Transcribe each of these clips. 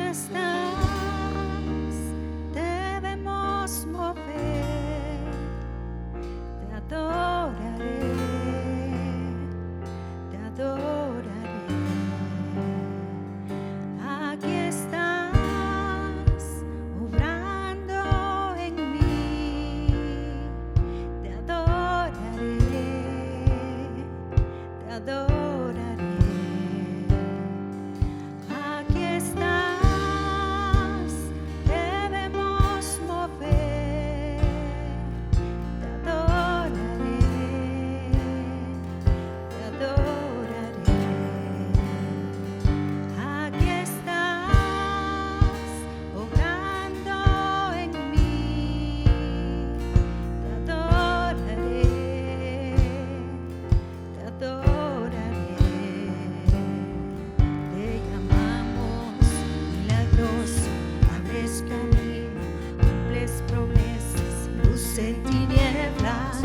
estás, debemos mover, te adoraré, te adoraré. Aquí estás, obrando en mí, te adoraré, te adoraré. Aquí estás, debemos mover, te adoraré, te adoraré. Aquí estás, obrando en mí, te adoraré, te adoraré. Te llamamos milagroso, abres camino, cumples promesas, luz en tinieblas,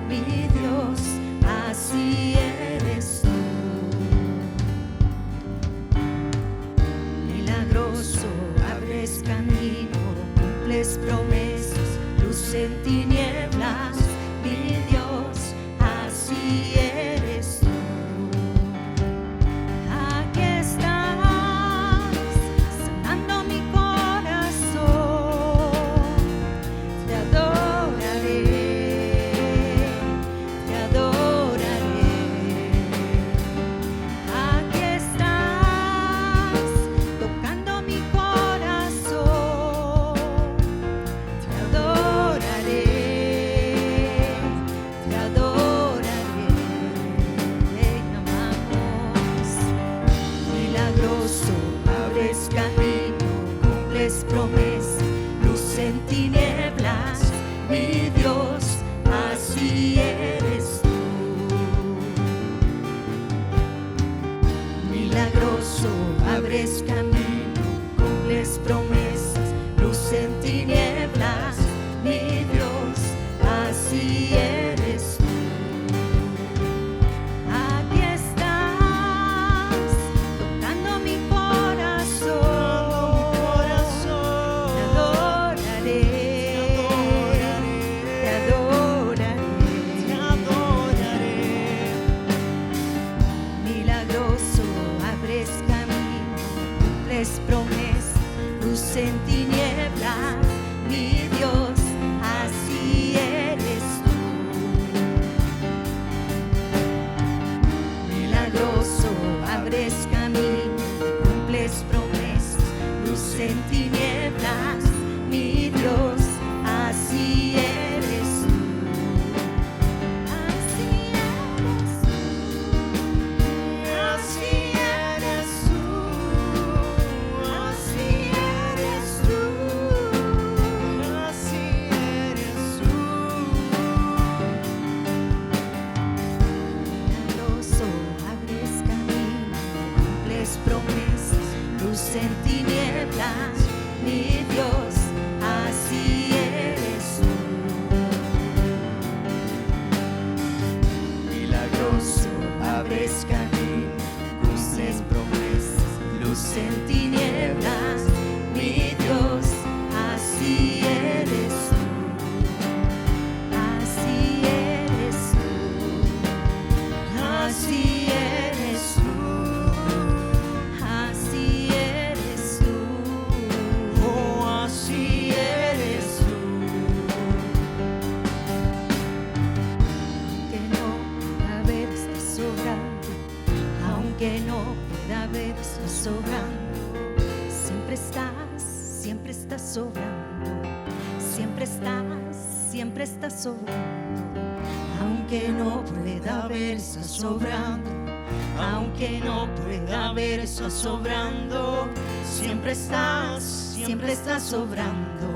mi Dios, así eres tú. Milagroso, abres camino, cumples promesas, luz en tinieblas, mi Dios, así eres tú. Aquí estás, sanando mi corazón, te adoraré, te adoraré. Aquí estás, tocando mi corazón, te adoraré, te adoraré. Te llamamos milagroso, abres camino, cumples promesas, luz en tinieblas, mi Dios, así eres tú. Milagroso, abres camino, cumples promesas, luz en tinieblas, mi Dios, así eres tú. Aquí estás, tocando mi corazón, te adoraré, te adoraré. Milagroso, abres camino, cumples promesas, luz en tinieblas, mi Dios, así eres tú. Milagroso, abres camino, cumples promesas, luz en tinieblas, mi Dios, así eres tú. Así eres tú. Así eres tú. Así eres tú. Así eres tú. Milagroso, abres camino, cumples promesas, luz en tinieblas, mi Dios, así eres tú. Milagroso, abres camino, cumples promesas, luz en tinieblas, mi Dios, así eres tú. Así eres tú. Así eres tú. Así eres tú. Oh, así eres tú. Aunque no pueda ver, estás sobrando. Aunque no pueda ver, estás sobrando. Siempre estás sobrando. Siempre estás sobrando. Aunque no pueda ver, estás sobrando. Aunque no pueda ver, estás sobrando. Siempre estás sobrando.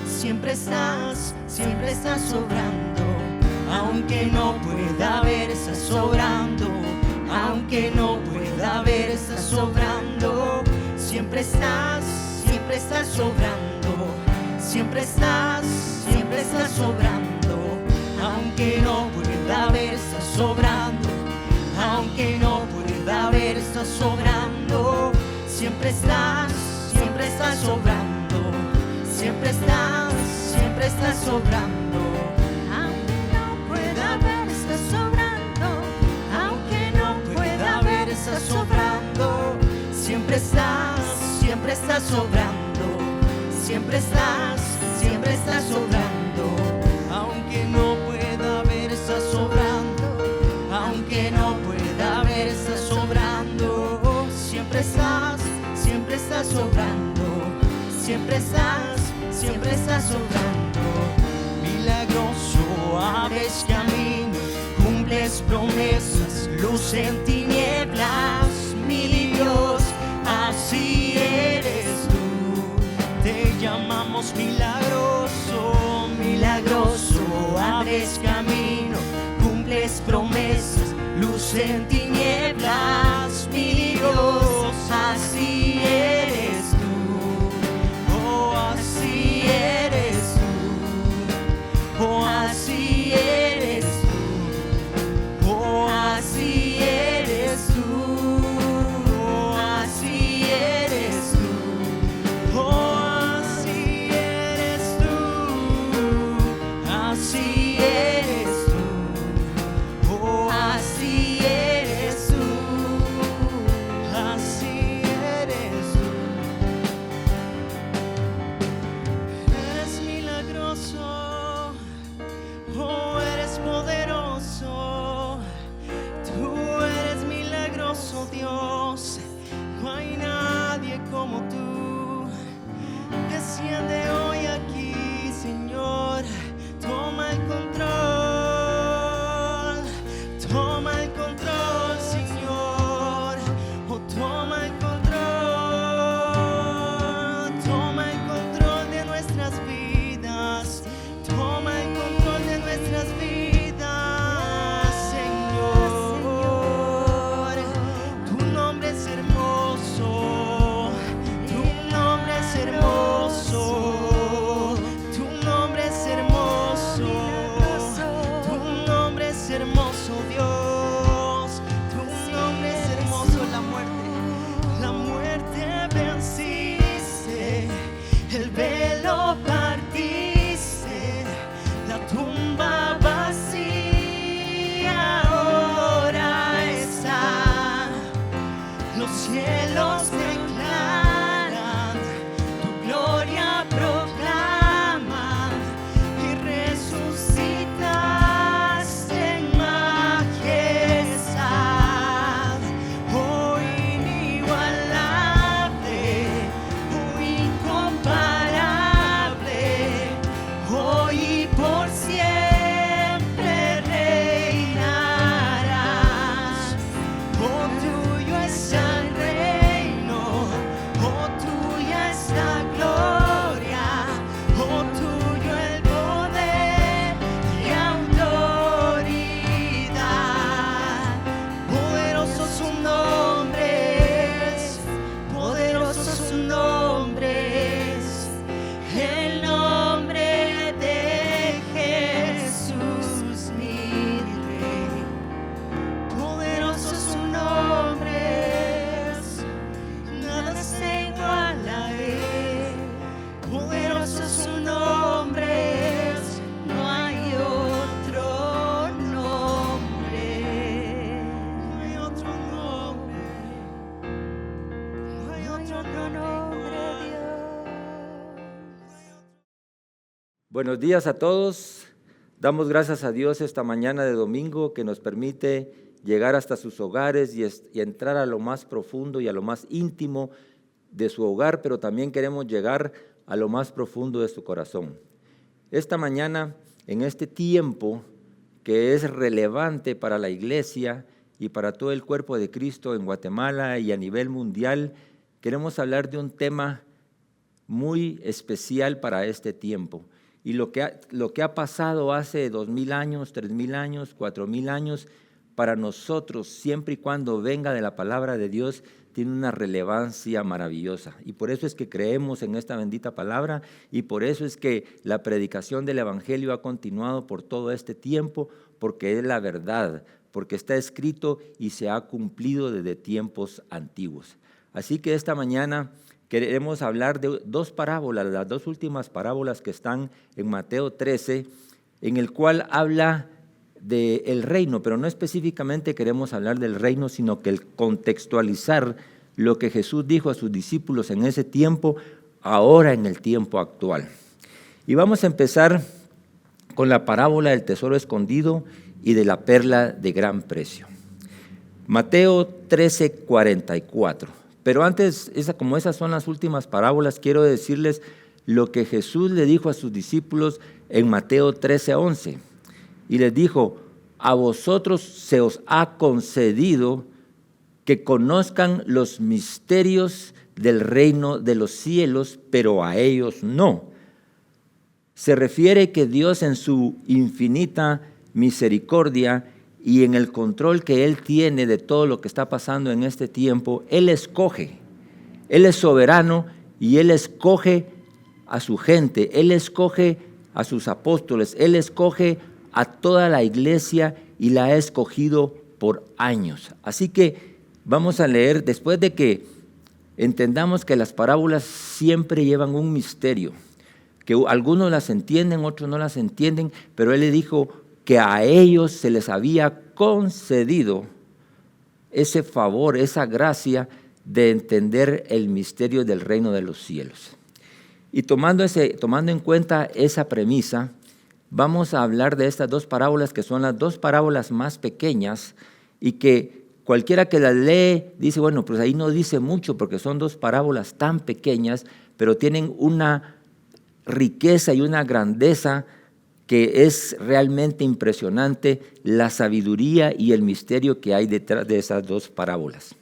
Siempre estás sobrando. Aunque no pueda ver, estás sobrando. Aunque no pueda ver, estás sobrando. Siempre estás sobrando. Siempre estás sobrando. Aunque no pueda ver, estás sobrando. Aunque no pueda ver, estás sobrando. Siempre estás estás sobrando, siempre estás sobrando. Aunque no pueda ver, estás sobrando. Aunque no pueda ver, estás sobrando. Siempre estás sobrando. Siempre estás sobrando. Aunque no pueda ver, estás sobrando. Aunque no pueda ver, estás sobrando. Siempre estás sobrando. Siempre estás sobrando. Milagroso, abres camino, cumples promesas, luz en tinieblas, mi Dios, así eres tú. Te llamamos milagroso, milagroso, abres camino, cumples promesas, luz en tinieblas, mi Dios, así eres tú. Oh, así eres tú. Oh, así eres tú. Oh, así eres tú. Oh, así eres tú. Oh, así eres tú. Así eres tú. Oh, así eres tú. Así eres tú. Eres milagroso. Oh, eres poderoso. Tú eres milagroso, Dios. No hay nadie como tú. Desciende hoy aquí, Señor. Toma el control. Toma el control, Señor. Oh, toma el control. Toma el control de nuestras vidas. Toma el control de nuestras vidas, Señor. Tu nombre es hermoso. Tu nombre es hermoso. Tu nombre es hermoso. Tu nombre es hermoso, Dios. Tu nombre es hermoso. La muerte venciste. El velo partiste. La tumba vacía ahora está. Los cielos declaran, tu gloria proclaman y resucitaste en majestad. Oh, inigualable, oh, incomparable, hoy y por siempre reinarás. Oh, tuyo es el reino, oh, tuya es la gloria, oh, tuyo el poder y autoridad. Poderoso su nombre es, poderoso su nombre es, el nombre de Jesús mi Rey. Poderoso su nombre es, nada se iguala a él. Poderoso su nombre es, no hay otro nombre. No hay otro nombre. No hay otro nombre, Dios. Buenos días a todos. Damos gracias a Dios esta mañana de domingo que nos permite llegar hasta sus hogares y entrar a lo más profundo y a lo más íntimo de su hogar, pero también queremos llegar a lo más profundo de su corazón. Esta mañana, en este tiempo que es relevante para la iglesia y para todo el cuerpo de Cristo en Guatemala y a nivel mundial, queremos hablar de un tema muy especial para este tiempo. Y lo que ha pasado hace 2000 años, 3000 años, 4000 años, para nosotros, siempre y cuando venga de la palabra de Dios, tiene una relevancia maravillosa. Y por eso es que creemos en esta bendita palabra y por eso es que la predicación del Evangelio ha continuado por todo este tiempo, porque es la verdad, porque está escrito y se ha cumplido desde tiempos antiguos. Así que esta mañana queremos hablar de dos parábolas, las dos últimas parábolas que están en Mateo 13, en el cual habla del reino, pero no específicamente queremos hablar del reino, sino que el contextualizar lo que Jesús dijo a sus discípulos en ese tiempo, ahora en el tiempo actual. Y vamos a empezar con la parábola del tesoro escondido y de la perla de gran precio. Mateo 13:44. Pero antes, como esas son las últimas parábolas, quiero decirles lo que Jesús le dijo a sus discípulos en Mateo 13:11. Y les dijo: a vosotros se os ha concedido que conozcan los misterios del reino de los cielos, pero a ellos no. Se refiere que Dios, en su infinita misericordia y en el control que Él tiene de todo lo que está pasando en este tiempo, Él escoge. Él es soberano y Él escoge a su gente, Él escoge a sus apóstoles, Él escoge a toda la iglesia y la ha escogido por años. Así que vamos a leer, después de que entendamos que las parábolas siempre llevan un misterio, que algunos las entienden, otros no las entienden, pero Él le dijo que a ellos se les había concedido ese favor, esa gracia de entender el misterio del reino de los cielos. Y tomando en cuenta esa premisa, vamos a hablar de estas dos parábolas, que son las dos parábolas más pequeñas y que cualquiera que las lee dice, bueno, pues ahí no dice mucho porque son dos parábolas tan pequeñas, pero tienen una riqueza y una grandeza que es realmente impresionante, la sabiduría y el misterio que hay detrás de esas dos parábolas.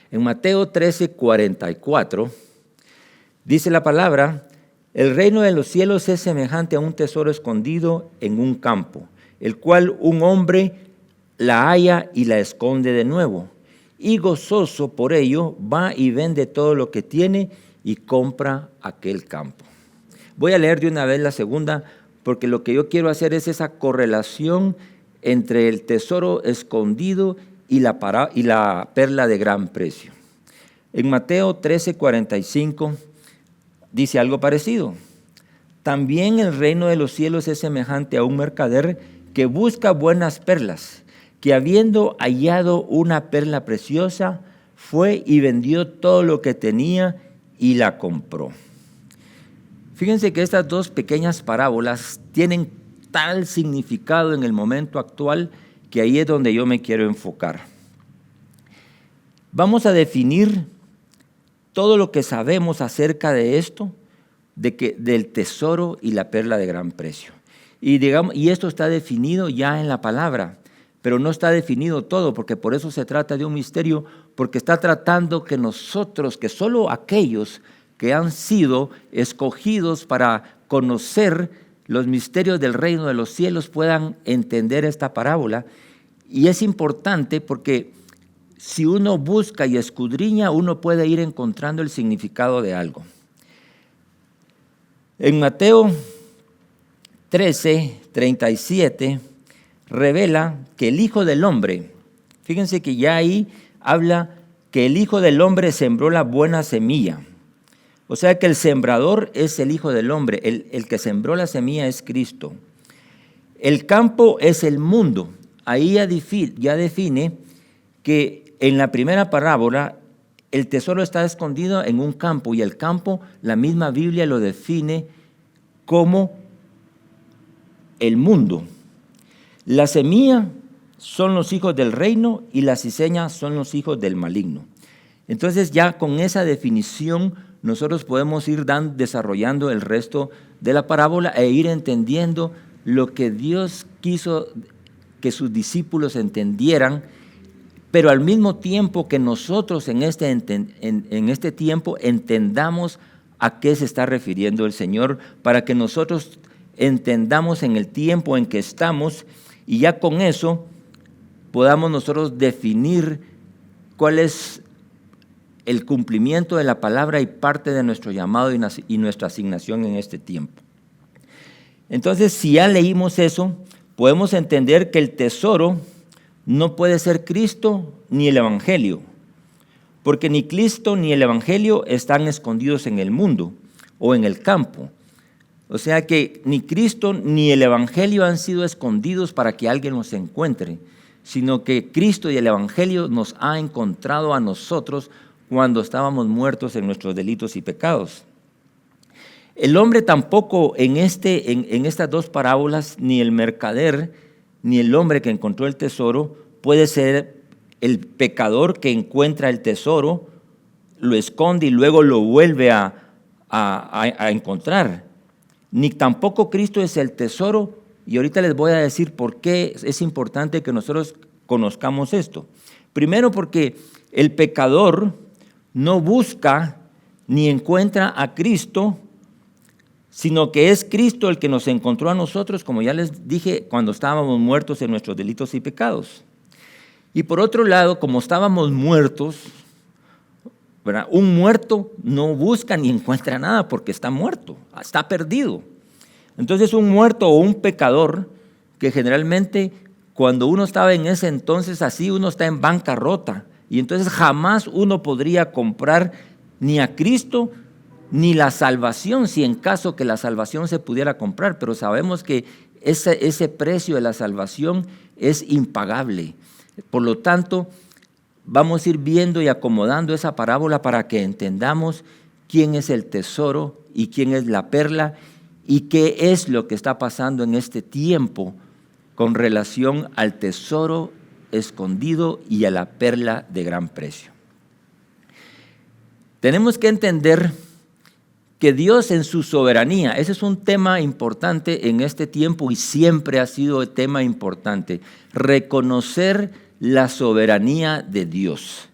En Mateo 13:44 dice la palabra: el reino de los cielos es semejante a un tesoro escondido en un campo, el cual un hombre la halla y la esconde de nuevo, y gozoso por ello va y vende todo lo que tiene y compra aquel campo. Voy a leer de una vez la segunda, porque lo que yo quiero hacer es esa correlación entre el tesoro escondido y la perla de gran precio. En Mateo 13:45 dice algo parecido. También el reino de los cielos es semejante a un mercader que busca buenas perlas, que habiendo hallado una perla preciosa, fue y vendió todo lo que tenía y la compró. Fíjense que estas dos pequeñas parábolas tienen tal significado en el momento actual que ahí es donde yo me quiero enfocar. Vamos a definir todo lo que sabemos acerca de esto, del tesoro y la perla de gran precio. Y esto está definido ya en la palabra, pero no está definido todo, porque por eso se trata de un misterio, porque está tratando que nosotros, que solo aquellos que han sido escogidos para conocer los misterios del reino de los cielos puedan entender esta parábola. Y es importante porque si uno busca y escudriña, uno puede ir encontrando el significado de algo. En Mateo 13:37 revela que el Hijo del Hombre, fíjense que ya ahí habla que el Hijo del Hombre sembró la buena semilla. O sea que el sembrador es el Hijo del Hombre, el que sembró la semilla es Cristo. El campo es el mundo. Ahí ya define que en la primera parábola el tesoro está escondido en un campo, y el campo, la misma Biblia lo define como el mundo. La semilla son los hijos del reino y la cizaña son los hijos del maligno. Entonces ya con esa definición nosotros podemos ir desarrollando el resto de la parábola e ir entendiendo lo que Dios quiso que sus discípulos entendieran, pero al mismo tiempo que nosotros en este tiempo entendamos a qué se está refiriendo el Señor, para que nosotros entendamos en el tiempo en que estamos y ya con eso podamos nosotros definir cuál es el cumplimiento de la palabra y parte de nuestro llamado y nuestra asignación en este tiempo. Entonces, si ya leímos eso, podemos entender que el tesoro no puede ser Cristo ni el Evangelio. porque ni Cristo ni el Evangelio están escondidos en el mundo o en el campo. O sea que ni Cristo ni el Evangelio han sido escondidos para que alguien los encuentre, sino que Cristo y el Evangelio nos ha encontrado a nosotros cuando estábamos muertos en nuestros delitos y pecados. El hombre tampoco en estas dos parábolas, ni el mercader, ni el hombre que encontró el tesoro, puede ser el pecador que encuentra el tesoro, lo esconde y luego lo vuelve a encontrar. Ni tampoco Cristo es el tesoro, y ahorita les voy a decir por qué es importante que nosotros conozcamos esto. Primero, porque el pecador no busca ni encuentra a Cristo, sino que es Cristo el que nos encontró a nosotros, como ya les dije, cuando estábamos muertos en nuestros delitos y pecados. Y por otro lado, como estábamos muertos, ¿verdad? Un muerto no busca ni encuentra nada porque está muerto, está perdido. Entonces un muerto o un pecador, que generalmente cuando uno estaba en ese entonces así, uno está en bancarrota, y entonces jamás uno podría comprar ni a Cristo ni la salvación, si en caso que la salvación se pudiera comprar, pero sabemos que ese precio de la salvación es impagable. Por lo tanto, vamos a ir viendo y acomodando esa parábola para que entendamos quién es el tesoro y quién es la perla y qué es lo que está pasando en este tiempo con relación al tesoro escondido y a la perla de gran precio. Tenemos que entender que Dios en su soberanía, ese es un tema importante en este tiempo y siempre ha sido el tema importante, reconocer la soberanía de Dios.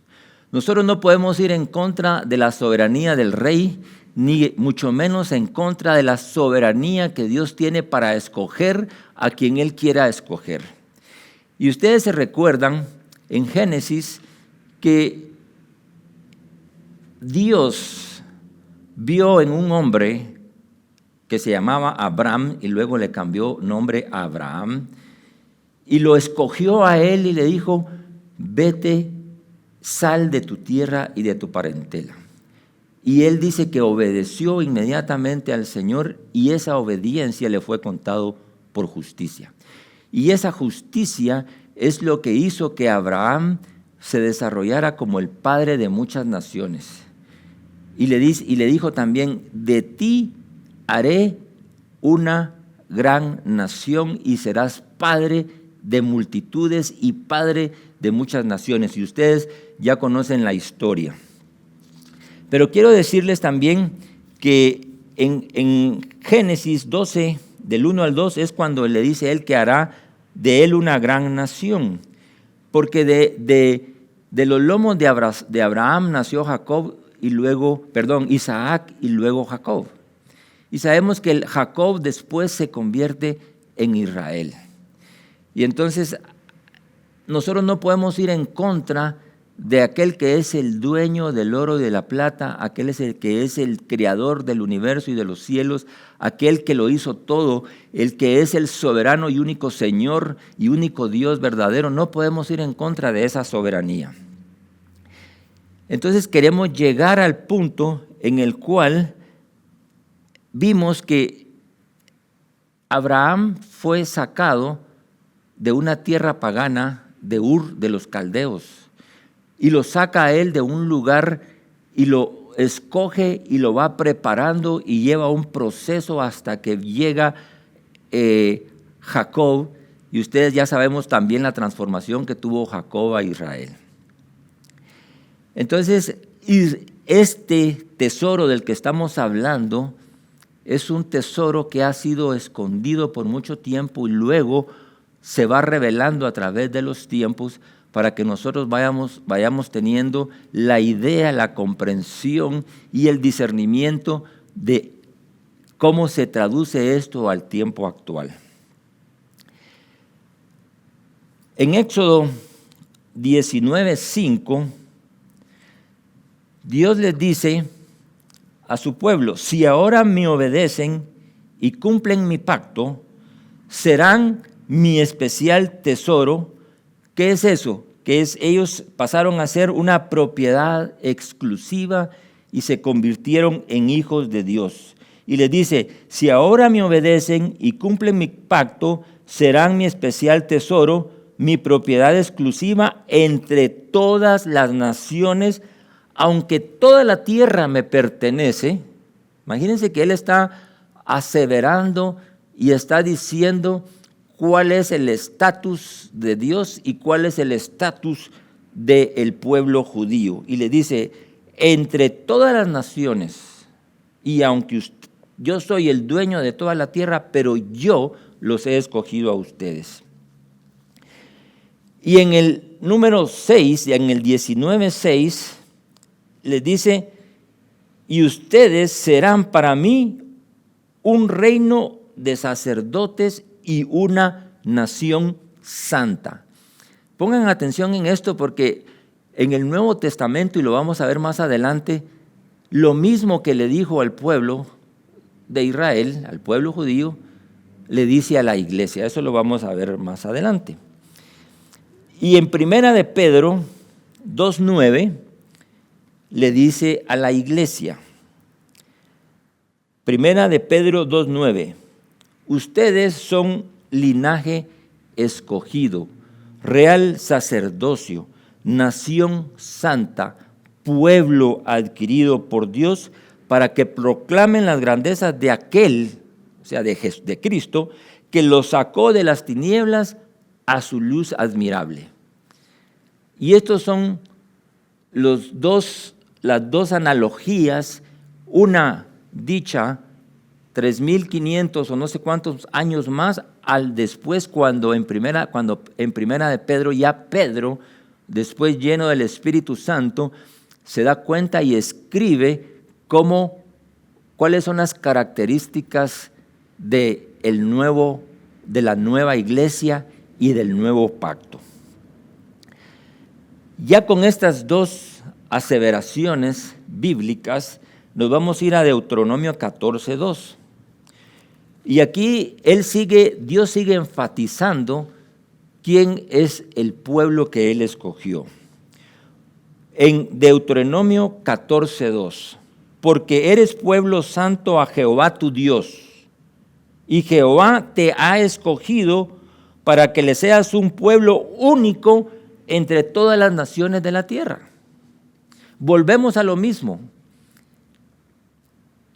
Nosotros no podemos ir en contra de la soberanía del rey, ni mucho menos en contra de la soberanía que Dios tiene para escoger a quien Él quiera escoger. Y ustedes se recuerdan en Génesis que Dios vio en un hombre que se llamaba Abraham y luego le cambió nombre a Abraham y lo escogió a él y le dijo: vete, sal de tu tierra y de tu parentela. Y él dice que obedeció inmediatamente al Señor y esa obediencia le fue contado por justicia. Y esa justicia es lo que hizo que Abraham se desarrollara como el padre de muchas naciones. Y le dijo también: de ti haré una gran nación y serás padre de multitudes y padre de muchas naciones. Y ustedes ya conocen la historia. Pero quiero decirles también que en Génesis 12, del 1 al 2, es cuando le dice él que hará de él una gran nación. Porque de los lomos de Abraham nació Isaac y luego Jacob. Y sabemos que Jacob después se convierte en Israel. Y entonces nosotros no podemos ir en contra de aquel que es el dueño del oro y de la plata, aquel es el que es el creador del universo y de los cielos, aquel que lo hizo todo, el que es el soberano y único Señor y único Dios verdadero. No podemos ir en contra de esa soberanía. Entonces queremos llegar al punto en el cual vimos que Abraham fue sacado de una tierra pagana de Ur de los Caldeos y lo saca a él de un lugar y lo escoge y lo va preparando y lleva un proceso hasta que llega Jacob, y ustedes ya sabemos también la transformación que tuvo Jacob a Israel. Entonces, este tesoro del que estamos hablando es un tesoro que ha sido escondido por mucho tiempo y luego se va revelando a través de los tiempos para que nosotros vayamos teniendo la idea, la comprensión y el discernimiento de cómo se traduce esto al tiempo actual. En Éxodo 19:5, Dios les dice a su pueblo: si ahora me obedecen y cumplen mi pacto, serán mi especial tesoro. ¿Qué es eso? ellos pasaron a ser una propiedad exclusiva y se convirtieron en hijos de Dios. Y les dice, si ahora me obedecen y cumplen mi pacto, serán mi especial tesoro, mi propiedad exclusiva entre todas las naciones, aunque toda la tierra me pertenece. Imagínense que él está aseverando y está diciendo cuál es el estatus de Dios y cuál es el estatus del pueblo judío. Y le dice, entre todas las naciones, y aunque yo soy el dueño de toda la tierra, pero yo los he escogido a ustedes. Y en el número 6, en el 19:6, les dice, y ustedes serán para mí un reino de sacerdotes y una nación santa. Pongan atención en esto porque en el Nuevo Testamento, y lo vamos a ver más adelante, lo mismo que le dijo al pueblo de Israel, al pueblo judío, le dice a la iglesia. Eso lo vamos a ver más adelante. Y en Primera de Pedro 2:9 le dice a la iglesia, Primera de Pedro 2:9, ustedes son linaje escogido, real sacerdocio, nación santa, pueblo adquirido por Dios, para que proclamen las grandezas de aquel, o sea, de Cristo, que los sacó de las tinieblas a su luz admirable. Y estos son las dos analogías, una dicha 3,500 o no sé cuántos años más al después, cuando en primera de Pedro, ya Pedro, después lleno del Espíritu Santo, se da cuenta y escribe cuáles son las características de la nueva iglesia y del nuevo pacto. Ya con estas dos aseveraciones bíblicas, nos vamos a ir a Deuteronomio 14:2. Y aquí Dios sigue enfatizando quién es el pueblo que Él escogió. En Deuteronomio 14:2, porque eres pueblo santo a Jehová tu Dios, y Jehová te ha escogido para que le seas un pueblo único entre todas las naciones de la tierra. Volvemos a lo mismo.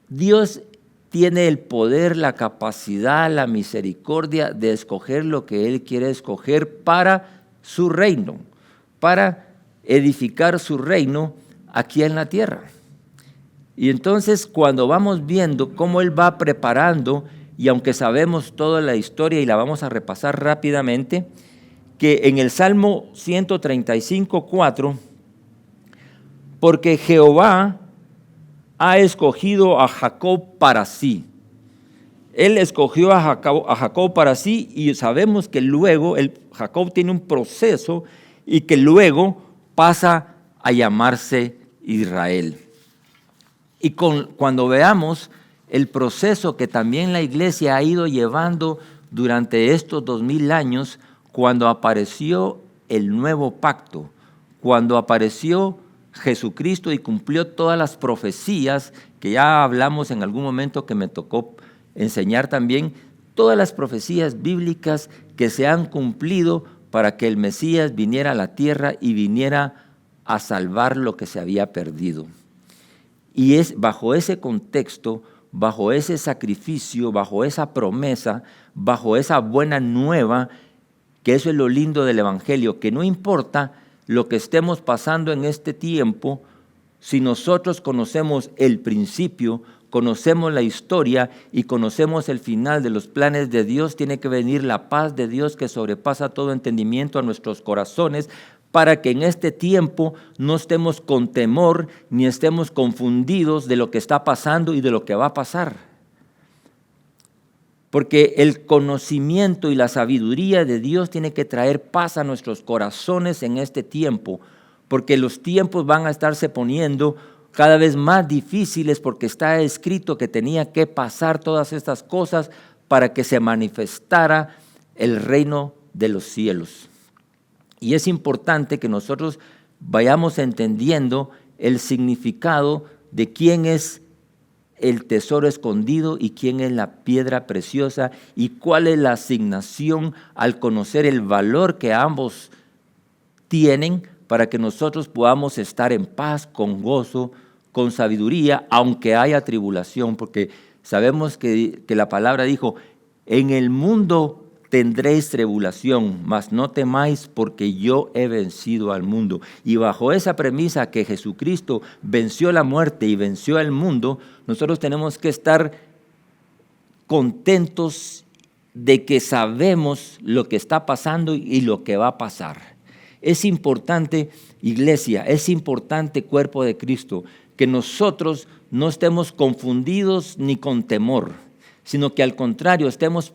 Dios tiene el poder, la capacidad, la misericordia de escoger lo que Él quiere escoger para su reino, para edificar su reino aquí en la tierra. Y entonces cuando vamos viendo cómo Él va preparando, y aunque sabemos toda la historia y la vamos a repasar rápidamente, que en el Salmo 135:4, porque Jehová ha escogido a Jacob para sí. Él escogió a Jacob para sí, y sabemos que luego Jacob tiene un proceso y que luego pasa a llamarse Israel. Y cuando veamos el proceso que también la iglesia ha ido llevando durante estos 2000 años, cuando apareció el nuevo pacto, cuando apareció Jesucristo y cumplió todas las profecías que ya hablamos en algún momento, que me tocó enseñar también, todas las profecías bíblicas que se han cumplido para que el Mesías viniera a la tierra y viniera a salvar lo que se había perdido. Y es bajo ese contexto, bajo ese sacrificio, bajo esa promesa, bajo esa buena nueva, que eso es lo lindo del Evangelio, que no importa lo que estemos pasando en este tiempo, si nosotros conocemos el principio, conocemos la historia y conocemos el final de los planes de Dios, tiene que venir la paz de Dios que sobrepasa todo entendimiento a nuestros corazones, para que en este tiempo no estemos con temor ni estemos confundidos de lo que está pasando y de lo que va a pasar. Porque el conocimiento y la sabiduría de Dios tiene que traer paz a nuestros corazones en este tiempo, porque los tiempos van a estarse poniendo cada vez más difíciles, porque está escrito que tenía que pasar todas estas cosas para que se manifestara el reino de los cielos. Y es importante que nosotros vayamos entendiendo el significado de quién es el tesoro escondido y quién es la piedra preciosa y cuál es la asignación al conocer el valor que ambos tienen para que nosotros podamos estar en paz, con gozo, con sabiduría, aunque haya tribulación, porque sabemos que la palabra dijo, en el mundo tendréis tribulación, mas no temáis porque yo he vencido al mundo. Y bajo esa premisa que Jesucristo venció la muerte y venció al mundo, nosotros tenemos que estar contentos de que sabemos lo que está pasando y lo que va a pasar. Es importante, iglesia, es importante, cuerpo de Cristo, que nosotros no estemos confundidos ni con temor, sino que al contrario estemos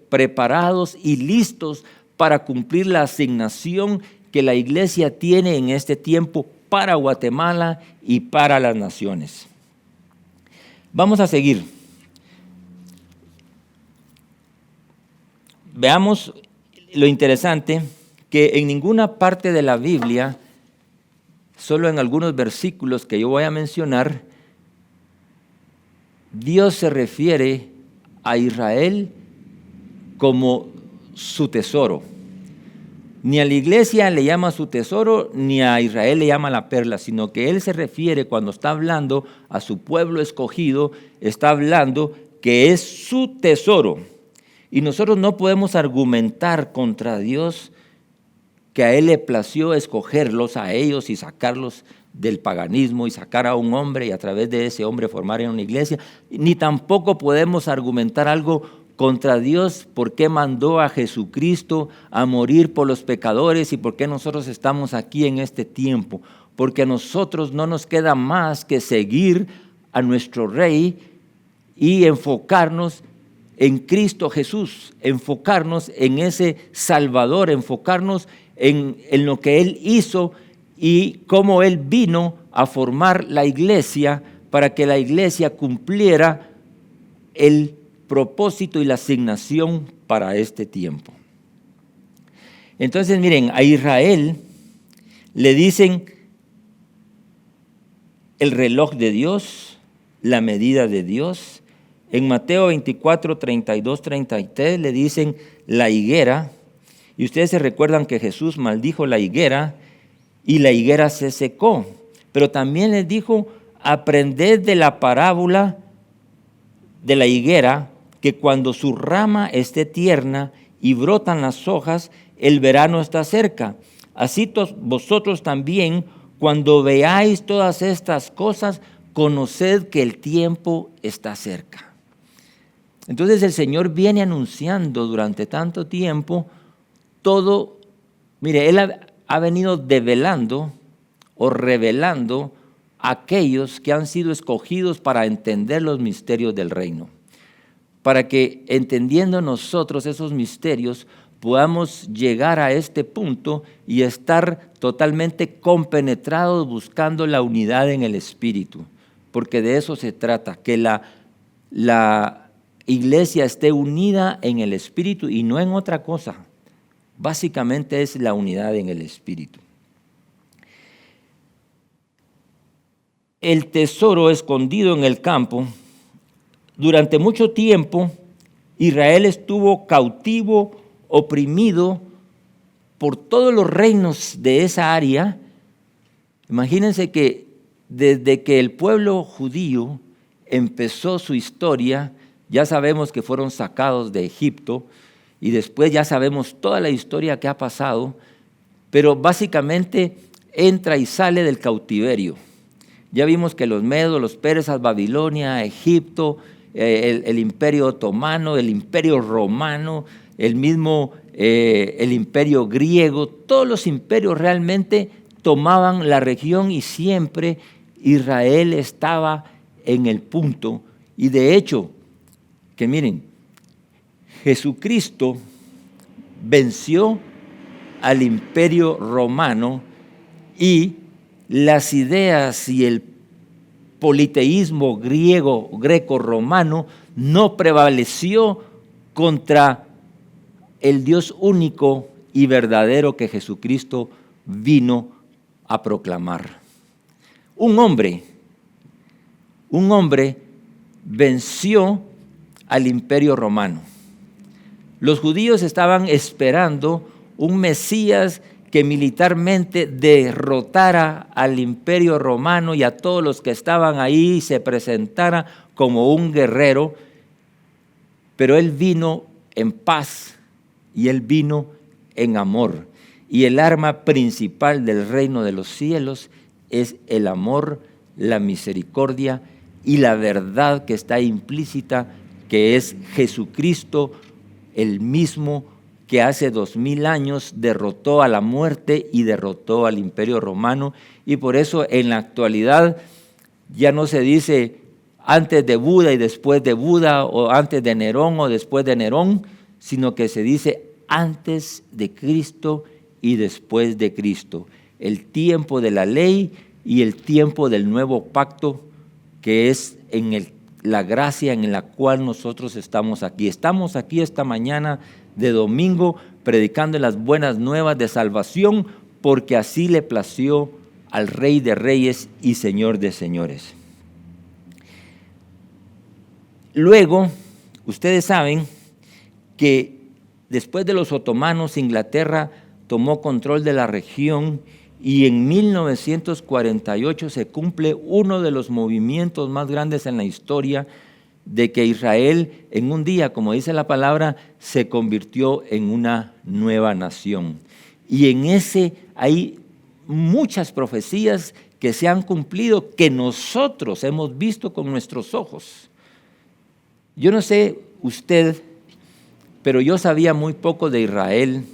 preparados y listos para cumplir la asignación que la iglesia tiene en este tiempo para Guatemala y para las naciones. Vamos a seguir. Veamos lo interesante, que en ninguna parte de la Biblia, solo en algunos versículos que yo voy a mencionar, Dios se refiere a Israel como su tesoro. Ni a la iglesia le llama su tesoro, ni a Israel le llama la perla, sino que Él se refiere, cuando está hablando a su pueblo escogido, está hablando que es su tesoro. Y nosotros no podemos argumentar contra Dios que a Él le plació escogerlos a ellos y sacarlos del paganismo y sacar a un hombre y a través de ese hombre formar en una iglesia, ni tampoco podemos argumentar algo contra Dios por qué mandó a Jesucristo a morir por los pecadores y por qué nosotros estamos aquí en este tiempo, porque a nosotros no nos queda más que seguir a nuestro Rey y enfocarnos en Cristo Jesús, enfocarnos en ese Salvador, enfocarnos en lo que Él hizo y cómo Él vino a formar la iglesia para que la iglesia cumpliera el propósito y la asignación para este tiempo. Entonces, miren, a Israel le dicen el reloj de Dios, la medida de Dios. En Mateo 24, 32, 33 le dicen la higuera. Y ustedes se recuerdan que Jesús maldijo la higuera y la higuera se secó. Pero también les dijo, aprended de la parábola de la higuera, que cuando su rama esté tierna y brotan las hojas, el verano está cerca. Así vosotros también, cuando veáis todas estas cosas, conoced que el tiempo está cerca. Entonces el Señor viene anunciando durante tanto tiempo todo. Mire, Él ha venido develando o revelando a aquellos que han sido escogidos para entender los misterios del reino, para que entendiendo nosotros esos misterios podamos llegar a este punto y estar totalmente compenetrados buscando la unidad en el Espíritu, porque de eso se trata, que la iglesia esté unida en el Espíritu y no en otra cosa. Básicamente es la unidad en el Espíritu. El tesoro escondido en el campo. Durante mucho tiempo, Israel estuvo cautivo, oprimido por todos los reinos de esa área. Imagínense que desde que el pueblo judío empezó su historia, ya sabemos que fueron sacados de Egipto y después ya sabemos toda la historia que ha pasado, pero básicamente entra y sale del cautiverio. Ya vimos que los medos, los persas, Babilonia, Egipto, el imperio otomano, el imperio romano, el imperio griego, todos los imperios realmente tomaban la región y siempre Israel estaba en el punto. Y de hecho, que miren, Jesucristo venció al imperio romano y las ideas y el politeísmo greco-romano no prevaleció contra el Dios único y verdadero que Jesucristo vino a proclamar. Un hombre venció al imperio romano. Los judíos estaban esperando un Mesías que militarmente derrotara al imperio romano y a todos los que estaban ahí y se presentara como un guerrero, pero Él vino en paz y Él vino en amor. Y el arma principal del reino de los cielos es el amor, la misericordia y la verdad que está implícita, que es Jesucristo, el mismo que hace 2000 años derrotó a la muerte y derrotó al imperio romano. Y por eso en la actualidad ya no se dice antes de Buda y después de Buda, o antes de Nerón o después de Nerón, sino que se dice antes de Cristo y después de Cristo. El tiempo de la ley y el tiempo del nuevo pacto, que es en la gracia en la cual nosotros estamos aquí. Estamos aquí esta mañana de domingo predicando las buenas nuevas de salvación, porque así le plació al Rey de Reyes y Señor de Señores. Luego, ustedes saben que después de los otomanos, Inglaterra tomó control de la región y en 1948 se cumple uno de los movimientos más grandes en la historia de que Israel en un día, como dice la palabra, se convirtió en una nueva nación. Y en ese hay muchas profecías que se han cumplido, que nosotros hemos visto con nuestros ojos. Yo no sé usted, pero yo sabía muy poco de Israel.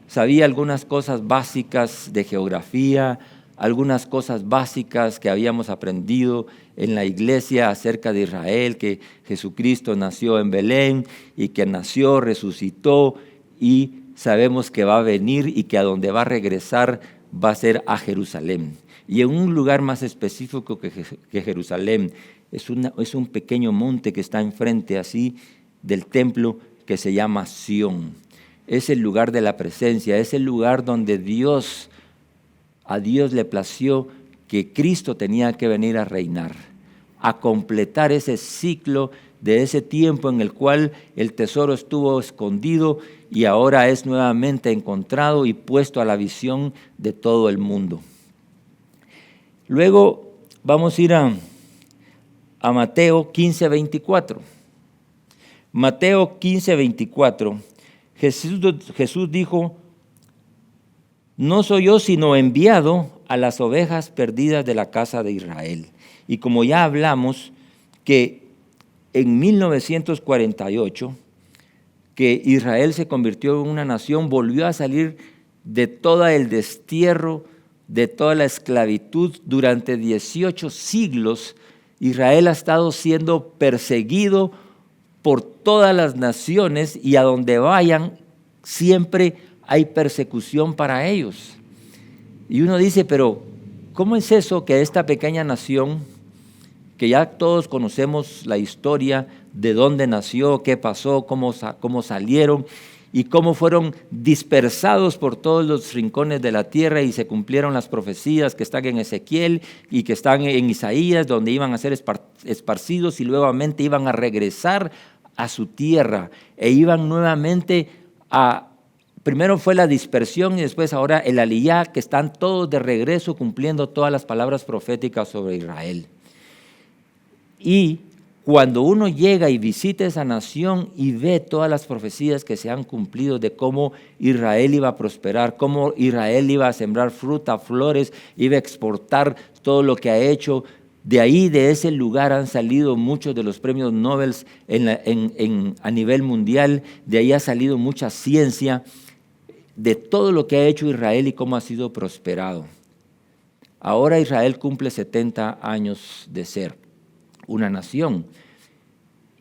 Sabía algunas cosas básicas de geografía, algunas cosas básicas que habíamos aprendido en la iglesia acerca de Israel, que Jesucristo nació en Belén y que nació, resucitó, y sabemos que va a venir y que a donde va a regresar va a ser a Jerusalén. Y en un lugar más específico que Jerusalén, es un pequeño monte que está enfrente así del templo que se llama Sión. Es el lugar de la presencia, es el lugar donde a Dios le plació que Cristo tenía que venir a reinar, a completar ese ciclo de ese tiempo en el cual el tesoro estuvo escondido y ahora es nuevamente encontrado y puesto a la visión de todo el mundo. Luego vamos a ir a Mateo 15:24. Mateo 15:24. Jesús dijo: no soy yo sino enviado a las ovejas perdidas de la casa de Israel. Y como ya hablamos, que en 1948, que Israel se convirtió en una nación, volvió a salir de todo el destierro, de toda la esclavitud. Durante 18 siglos, Israel ha estado siendo perseguido por todas las naciones, y a donde vayan siempre hay persecución para ellos. Y uno dice, pero ¿cómo es eso que esta pequeña nación, que ya todos conocemos la historia de dónde nació, qué pasó, cómo salieron y cómo fueron dispersados por todos los rincones de la tierra, y se cumplieron las profecías que están en Ezequiel y que están en Isaías, donde iban a ser esparcidos y nuevamente iban a regresar a su tierra e iban nuevamente primero fue la dispersión y después ahora el aliyá, que están todos de regreso cumpliendo todas las palabras proféticas sobre Israel. Y cuando uno llega y visita esa nación y ve todas las profecías que se han cumplido de cómo Israel iba a prosperar, cómo Israel iba a sembrar fruta, flores, iba a exportar todo lo que ha hecho, de ahí, de ese lugar han salido muchos de los premios Nobel a nivel mundial. De ahí ha salido mucha ciencia de todo lo que ha hecho Israel y cómo ha sido prosperado. Ahora Israel cumple 70 años de ser una nación.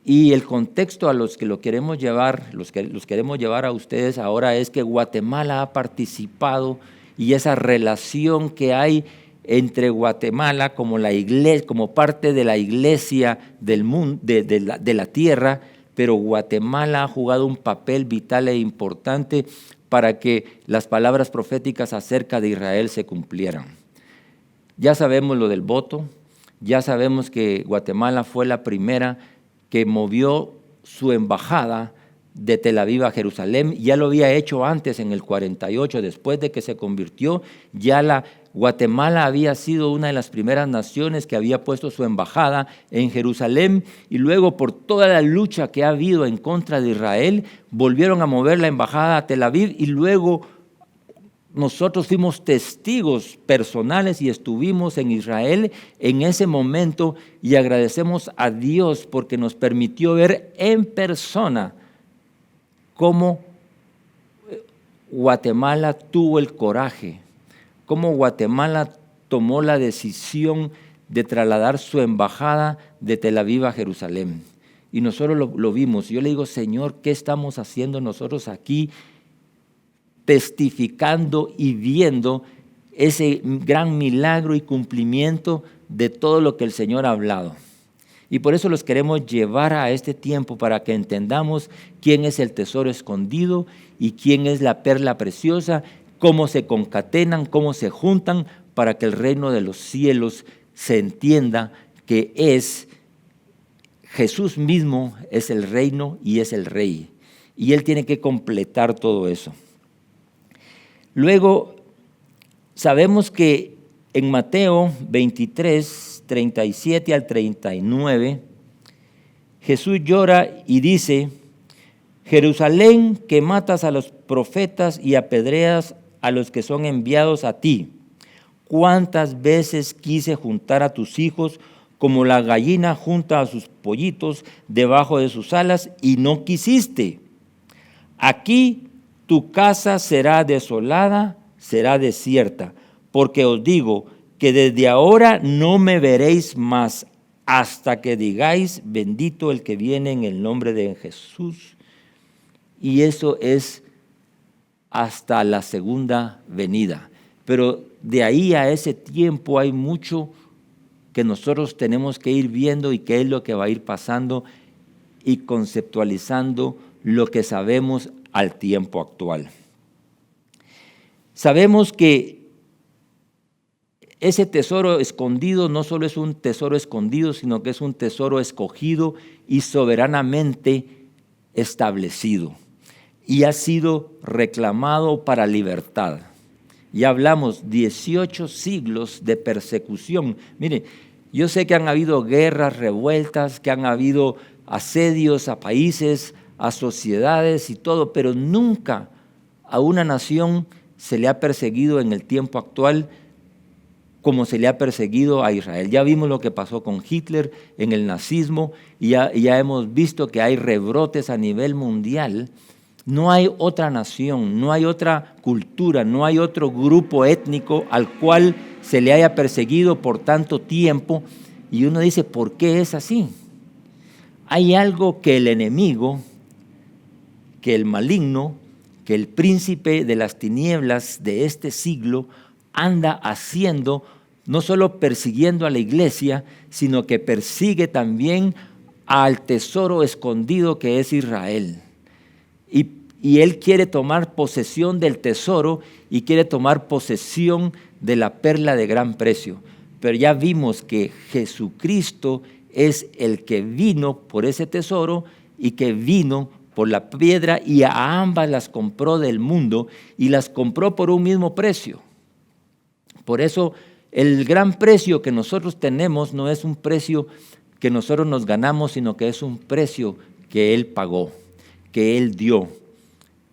Y el contexto a los que lo queremos llevar, los queremos llevar a ustedes ahora, es que Guatemala ha participado, y esa relación que hay entre Guatemala como la iglesia, como parte de la iglesia del mundo, de la tierra, pero Guatemala ha jugado un papel vital e importante para que las palabras proféticas acerca de Israel se cumplieran. Ya sabemos lo del voto, ya sabemos que Guatemala fue la primera que movió su embajada de Tel Aviv a Jerusalén. Ya lo había hecho antes, en el 48, después de que se convirtió. Guatemala había sido una de las primeras naciones que había puesto su embajada en Jerusalén, y luego, por toda la lucha que ha habido en contra de Israel, volvieron a mover la embajada a Tel Aviv, y luego nosotros fuimos testigos personales y estuvimos en Israel en ese momento, y agradecemos a Dios porque nos permitió ver en persona cómo Guatemala tuvo el coraje, cómo Guatemala tomó la decisión de trasladar su embajada de Tel Aviv a Jerusalén. Y nosotros lo vimos. Yo le digo, Señor, ¿qué estamos haciendo nosotros aquí, testificando y viendo ese gran milagro y cumplimiento de todo lo que el Señor ha hablado? Y por eso los queremos llevar a este tiempo, para que entendamos quién es el tesoro escondido y quién es la perla preciosa, cómo se concatenan, cómo se juntan, para que el reino de los cielos se entienda que es Jesús mismo, es el reino y es el rey. Y Él tiene que completar todo eso. Luego, sabemos que en Mateo 23, 37 al 39, Jesús llora y dice: Jerusalén, que matas a los profetas y apedreas a los que son enviados a ti, ¿cuántas veces quise juntar a tus hijos como la gallina junta a sus pollitos debajo de sus alas, y no quisiste? Aquí tu casa será desolada, será desierta, porque os digo que desde ahora no me veréis más, hasta que digáis: bendito el que viene en el nombre de Jesús. Y eso es hasta la segunda venida. Pero de ahí a ese tiempo hay mucho que nosotros tenemos que ir viendo, y qué es lo que va a ir pasando y conceptualizando lo que sabemos al tiempo actual. Sabemos que ese tesoro escondido no solo es un tesoro escondido, sino que es un tesoro escogido y soberanamente establecido, y ha sido reclamado para libertad. Ya hablamos 18 siglos de persecución. Mire, yo sé que han habido guerras, revueltas, que han habido asedios a países, a sociedades y todo, pero nunca a una nación se le ha perseguido en el tiempo actual como se le ha perseguido a Israel. Ya vimos lo que pasó con Hitler en el nazismo, y ya hemos visto que hay rebrotes a nivel mundial. No hay otra nación, no hay otra cultura, no hay otro grupo étnico al cual se le haya perseguido por tanto tiempo. Y uno dice, ¿por qué es así? Hay algo que el enemigo, que el maligno, que el príncipe de las tinieblas de este siglo anda haciendo, no solo persiguiendo a la iglesia, sino que persigue también al tesoro escondido que es Israel. Y él quiere tomar posesión del tesoro, y quiere tomar posesión de la perla de gran precio. Pero ya vimos que Jesucristo es el que vino por ese tesoro, y que vino por la piedra, y a ambas las compró del mundo, y las compró por un mismo precio. Por eso el gran precio que nosotros tenemos no es un precio que nosotros nos ganamos, sino que es un precio que Él pagó, que Él dio.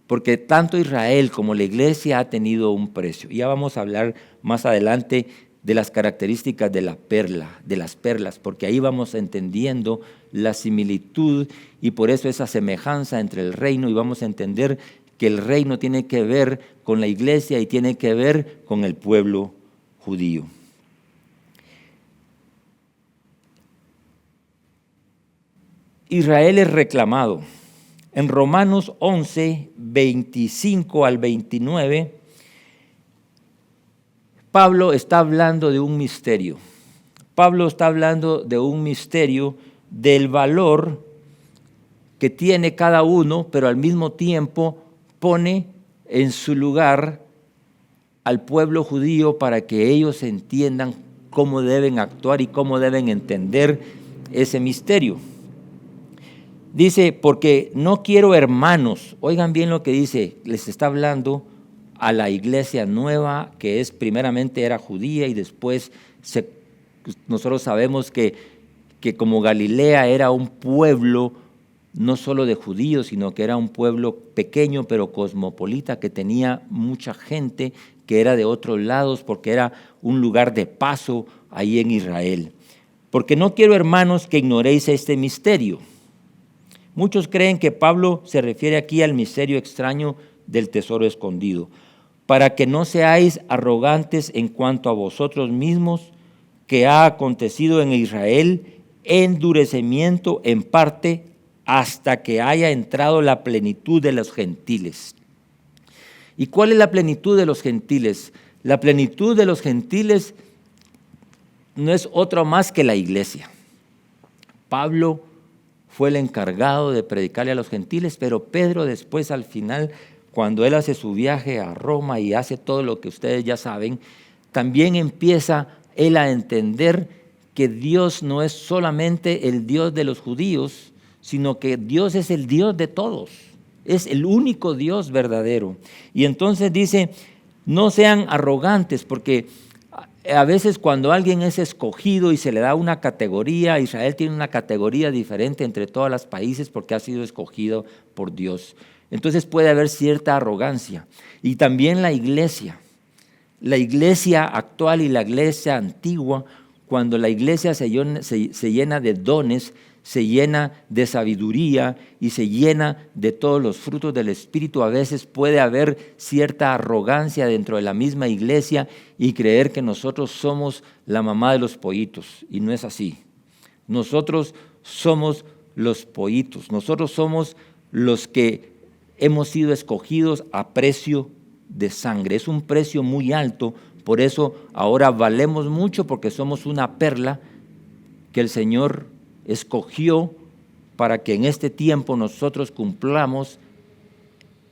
Porque tanto Israel como la iglesia ha tenido un precio. Ya vamos a hablar más adelante de las características de la perla, de las perlas, porque ahí vamos entendiendo la similitud, y por eso esa semejanza entre el reino, y vamos a entender que el reino tiene que ver con la iglesia y tiene que ver con el pueblo judío. Israel es reclamado. En Romanos 11, 25 al 29, Pablo está hablando de un misterio. Pablo está hablando de un misterio del valor que tiene cada uno, pero al mismo tiempo pone en su lugar al pueblo judío para que ellos entiendan cómo deben actuar y cómo deben entender ese misterio. Dice, porque no quiero hermanos, oigan bien lo que dice, les está hablando a la iglesia nueva, que es primeramente era judía y después nosotros sabemos que como Galilea era un pueblo no solo de judíos, sino que era un pueblo pequeño pero cosmopolita, que tenía mucha gente que era de otros lados porque era un lugar de paso ahí en Israel. Porque no quiero, hermanos, que ignoréis este misterio. Muchos creen que Pablo se refiere aquí al misterio extraño del tesoro escondido, para que no seáis arrogantes en cuanto a vosotros mismos, que ha acontecido en Israel endurecimiento en parte hasta que haya entrado la plenitud de los gentiles. ¿Y cuál es la plenitud de los gentiles? La plenitud de los gentiles no es otra más que la iglesia. Pablo fue el encargado de predicarle a los gentiles, pero Pedro después, al final, cuando él hace su viaje a Roma y hace todo lo que ustedes ya saben, también empieza él a entender que Dios no es solamente el Dios de los judíos, sino que Dios es el Dios de todos, es el único Dios verdadero. Y entonces dice, no sean arrogantes, porque a veces cuando alguien es escogido y se le da una categoría, Israel tiene una categoría diferente entre todos los países porque ha sido escogido por Dios. Entonces puede haber cierta arrogancia. Y también la iglesia actual y la iglesia antigua, cuando la iglesia se llena de dones, se llena de sabiduría y se llena de todos los frutos del Espíritu, a veces puede haber cierta arrogancia dentro de la misma iglesia y creer que nosotros somos la mamá de los pollitos, y no es así. Nosotros somos los pollitos, nosotros somos los que hemos sido escogidos a precio de sangre. Es un precio muy alto, por eso ahora valemos mucho, porque somos una perla que el Señor escogió para que en este tiempo nosotros cumplamos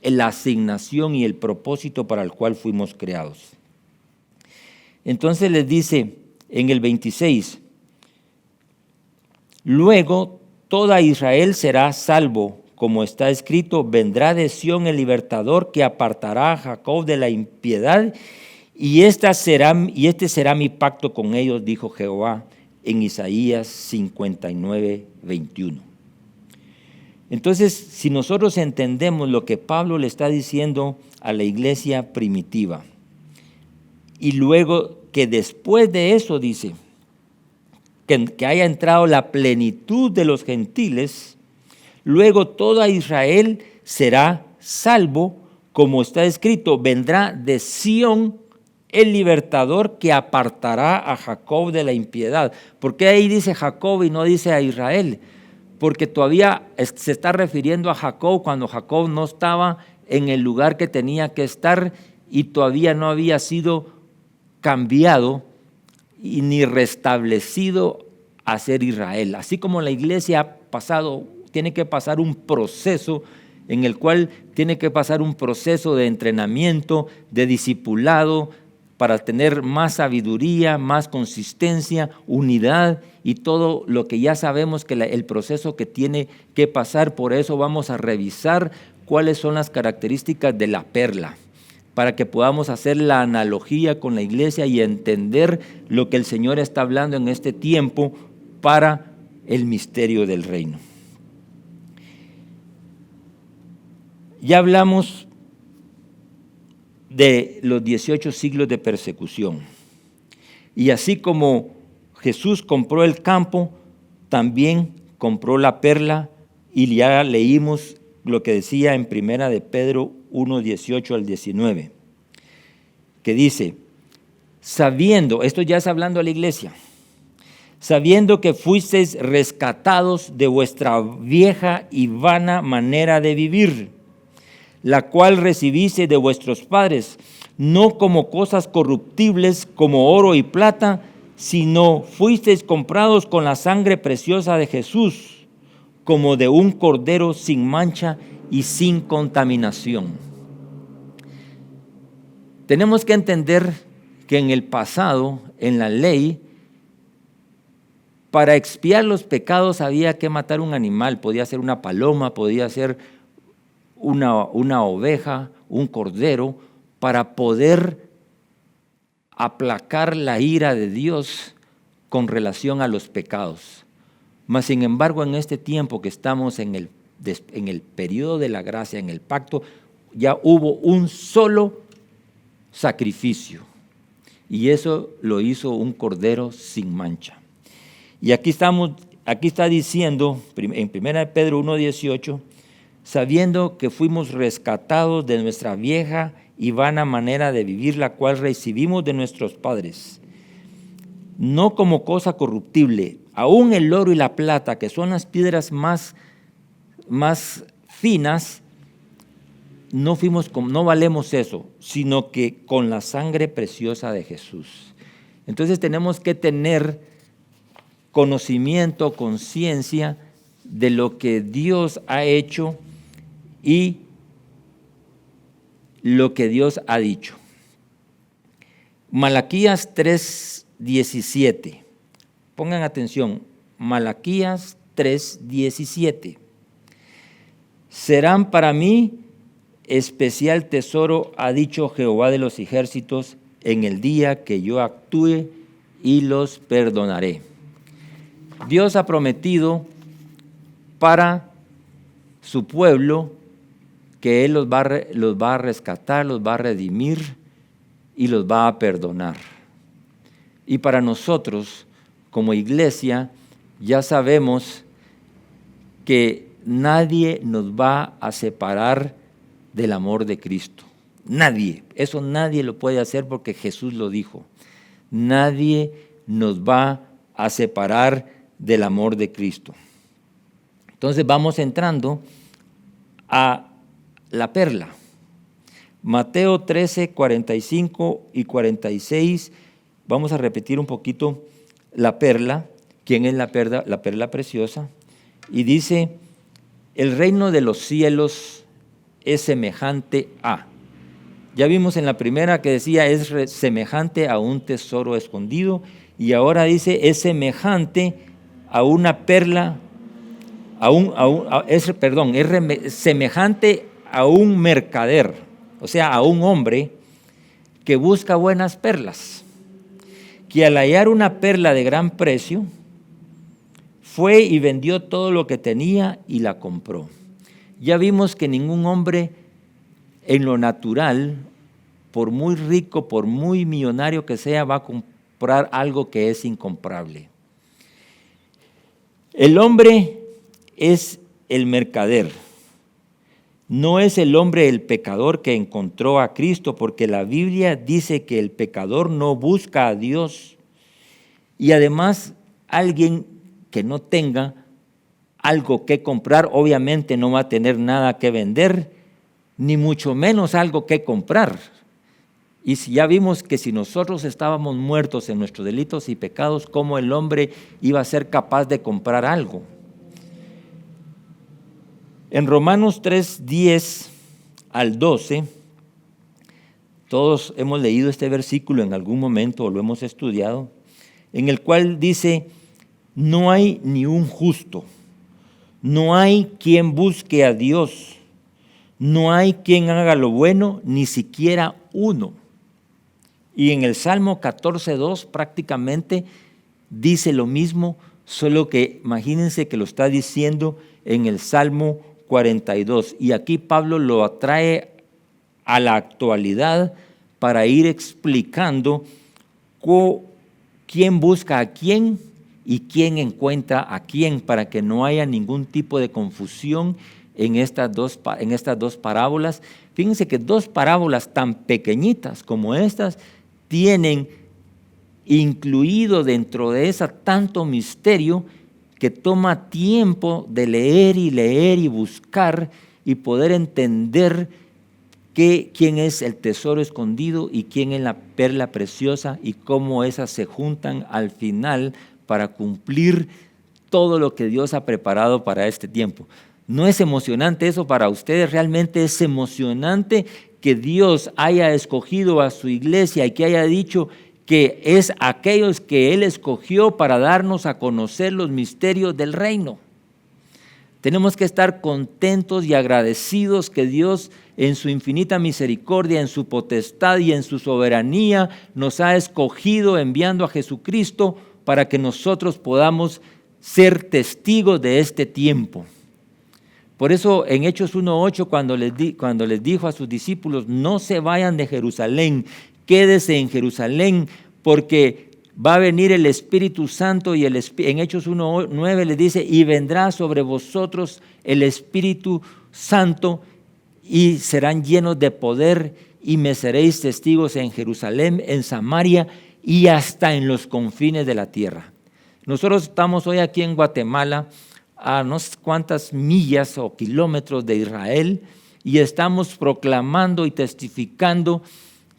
la asignación y el propósito para el cual fuimos creados. Entonces les dice en el 26, luego toda Israel será salvo, como está escrito, vendrá de Sión el libertador que apartará a Jacob de la impiedad, y este será mi pacto con ellos, dijo Jehová, en Isaías 59, 21. Entonces, si nosotros entendemos lo que Pablo le está diciendo a la iglesia primitiva, y luego que después de eso dice que haya entrado la plenitud de los gentiles, luego toda Israel será salvo, como está escrito, vendrá de Sión el libertador que apartará a Jacob de la impiedad. ¿Por qué ahí dice Jacob y no dice a Israel? Porque todavía se está refiriendo a Jacob cuando Jacob no estaba en el lugar que tenía que estar y todavía no había sido cambiado y ni restablecido a ser Israel. Así como la iglesia ha pasado, tiene que pasar un proceso en el cual tiene que pasar un proceso de entrenamiento, de discipulado, para tener más sabiduría, más consistencia, unidad y todo lo que ya sabemos que el proceso que tiene que pasar. Por eso vamos a revisar cuáles son las características de la perla, para que podamos hacer la analogía con la iglesia y entender lo que el Señor está hablando en este tiempo para el misterio del reino. Ya hablamos de los 18 siglos de persecución. Y así como Jesús compró el campo, también compró la perla, y ya leímos lo que decía en Primera de Pedro 1, 18 al 19, que dice, sabiendo, esto ya es hablando a la iglesia, sabiendo que fuisteis rescatados de vuestra vieja y vana manera de vivir, la cual recibiste de vuestros padres, no como cosas corruptibles como oro y plata, sino fuisteis comprados con la sangre preciosa de Jesús, como de un cordero sin mancha y sin contaminación. Tenemos que entender que en el pasado, en la ley, para expiar los pecados había que matar un animal. Podía ser una paloma, podía ser una oveja, un cordero, para poder aplacar la ira de Dios con relación a los pecados. Mas, sin embargo, en este tiempo que estamos en el periodo de la gracia, en el pacto, ya hubo un solo sacrificio. Y eso lo hizo un cordero sin mancha. Y aquí está diciendo, en 1 Pedro 1:18, sabiendo que fuimos rescatados de nuestra vieja y vana manera de vivir, la cual recibimos de nuestros padres, no como cosa corruptible, aún el oro y la plata, que son las piedras más finas, no valemos eso, sino que con la sangre preciosa de Jesús. Entonces tenemos que tener conocimiento, conciencia de lo que Dios ha hecho y lo que Dios ha dicho. Malaquías 3:17. Pongan atención, Malaquías 3:17. Serán para mí especial tesoro, ha dicho Jehová de los ejércitos, en el día que yo actúe y los perdonaré. Dios ha prometido para su pueblo que Él los va a rescatar, los va a redimir y los va a perdonar. Y para nosotros, como iglesia, ya sabemos que nadie nos va a separar del amor de Cristo. Nadie. Eso nadie lo puede hacer porque Jesús lo dijo. Nadie nos va a separar del amor de Cristo. Entonces vamos entrando a la perla. Mateo 13, 45 y 46. Vamos a repetir un poquito la perla. ¿Quién es la perla? La perla preciosa. Y dice, el reino de los cielos es semejante a. Ya vimos en la primera que decía es semejante a un tesoro escondido, y ahora dice es semejante a una perla, es semejante a un mercader, o sea, a un hombre que busca buenas perlas, que al hallar una perla de gran precio, fue y vendió todo lo que tenía y la compró. Ya vimos que ningún hombre en lo natural, por muy rico, por muy millonario que sea, va a comprar algo que es incomparable. El hombre es el mercader. No es el hombre el pecador que encontró a Cristo, porque la Biblia dice que el pecador no busca a Dios. Y además, alguien que no tenga algo que comprar, obviamente no va a tener nada que vender, ni mucho menos algo que comprar. Y si ya vimos que si nosotros estábamos muertos en nuestros delitos y pecados, ¿cómo el hombre iba a ser capaz de comprar algo? En Romanos 3, 10 al 12, todos hemos leído este versículo en algún momento o lo hemos estudiado, en el cual dice, no hay ni un justo, no hay quien busque a Dios, no hay quien haga lo bueno, ni siquiera uno. Y en el Salmo 14:2 prácticamente dice lo mismo, solo que imagínense que lo está diciendo en el Salmo 42. Y aquí Pablo lo atrae a la actualidad para ir explicando quién busca a quién y quién encuentra a quién, para que no haya ningún tipo de confusión en estas dos parábolas. Fíjense que dos parábolas tan pequeñitas como estas tienen incluido dentro de esa tanto misterio que toma tiempo de leer y buscar y poder entender quién es el tesoro escondido y quién es la perla preciosa y cómo esas se juntan al final para cumplir todo lo que Dios ha preparado para este tiempo. ¿No es emocionante eso para ustedes? Realmente es emocionante que Dios haya escogido a su iglesia y que haya dicho que es aquellos que Él escogió para darnos a conocer los misterios del reino. Tenemos que estar contentos y agradecidos que Dios en su infinita misericordia, en su potestad y en su soberanía nos ha escogido enviando a Jesucristo para que nosotros podamos ser testigos de este tiempo. Por eso en Hechos 1:8 cuando les dijo a sus discípulos, no se vayan de Jerusalén, quédese en Jerusalén porque va a venir el Espíritu Santo, y en Hechos 1:9 les dice, y vendrá sobre vosotros el Espíritu Santo y serán llenos de poder y me seréis testigos en Jerusalén, en Samaria y hasta en los confines de la tierra. Nosotros estamos hoy aquí en Guatemala a no sé cuántas millas o kilómetros de Israel y estamos proclamando y testificando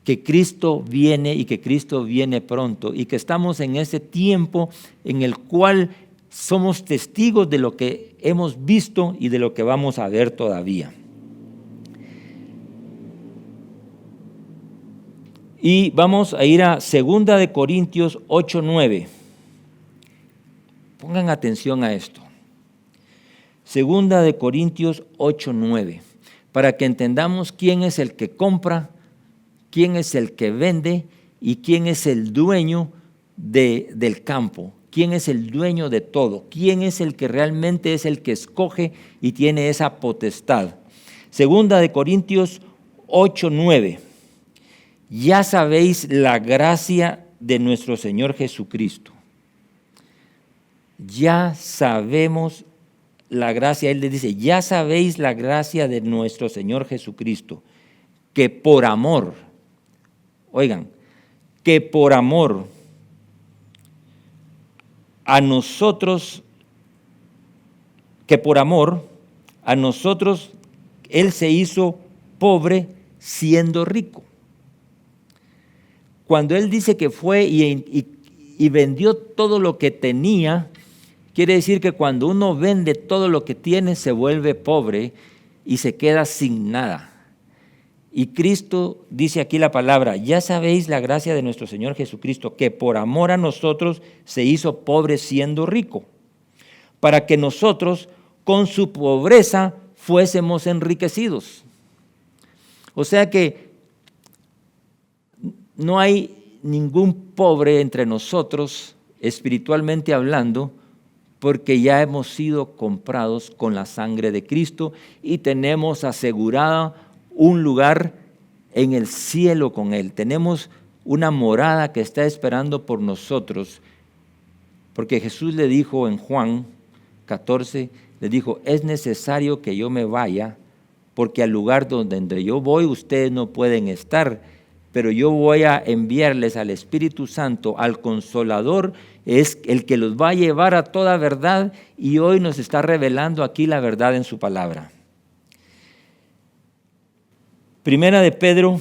que Cristo viene y que Cristo viene pronto y que estamos en ese tiempo en el cual somos testigos de lo que hemos visto y de lo que vamos a ver todavía. Y vamos a ir a 2 de Corintios 8:9. Pongan atención a esto. 2 de Corintios 8:9, para que entendamos quién es el que compra, quién es el que vende y quién es el dueño del campo, quién es el dueño de todo, quién es el que realmente es el que escoge y tiene esa potestad. 2 de Corintios 8:9, ya sabéis la gracia de nuestro Señor Jesucristo. Ya sabemos la gracia, Él le dice, ya sabéis la gracia de nuestro Señor Jesucristo, que por amor, oigan, que por amor a nosotros, Él se hizo pobre siendo rico. Cuando Él dice que fue y vendió todo lo que tenía, quiere decir que cuando uno vende todo lo que tiene, se vuelve pobre y se queda sin nada. Y Cristo dice aquí la palabra, ya sabéis la gracia de nuestro Señor Jesucristo, que por amor a nosotros se hizo pobre siendo rico, para que nosotros con su pobreza fuésemos enriquecidos. O sea que no hay ningún pobre entre nosotros, espiritualmente hablando, porque ya hemos sido comprados con la sangre de Cristo y tenemos asegurado un lugar en el cielo con Él. Tenemos una morada que está esperando por nosotros, porque Jesús le dijo en Juan 14, le dijo, es necesario que yo me vaya, porque al lugar donde yo voy ustedes no pueden estar, pero yo voy a enviarles al Espíritu Santo, al Consolador, es el que los va a llevar a toda verdad, y hoy nos está revelando aquí la verdad en su palabra. Primera de Pedro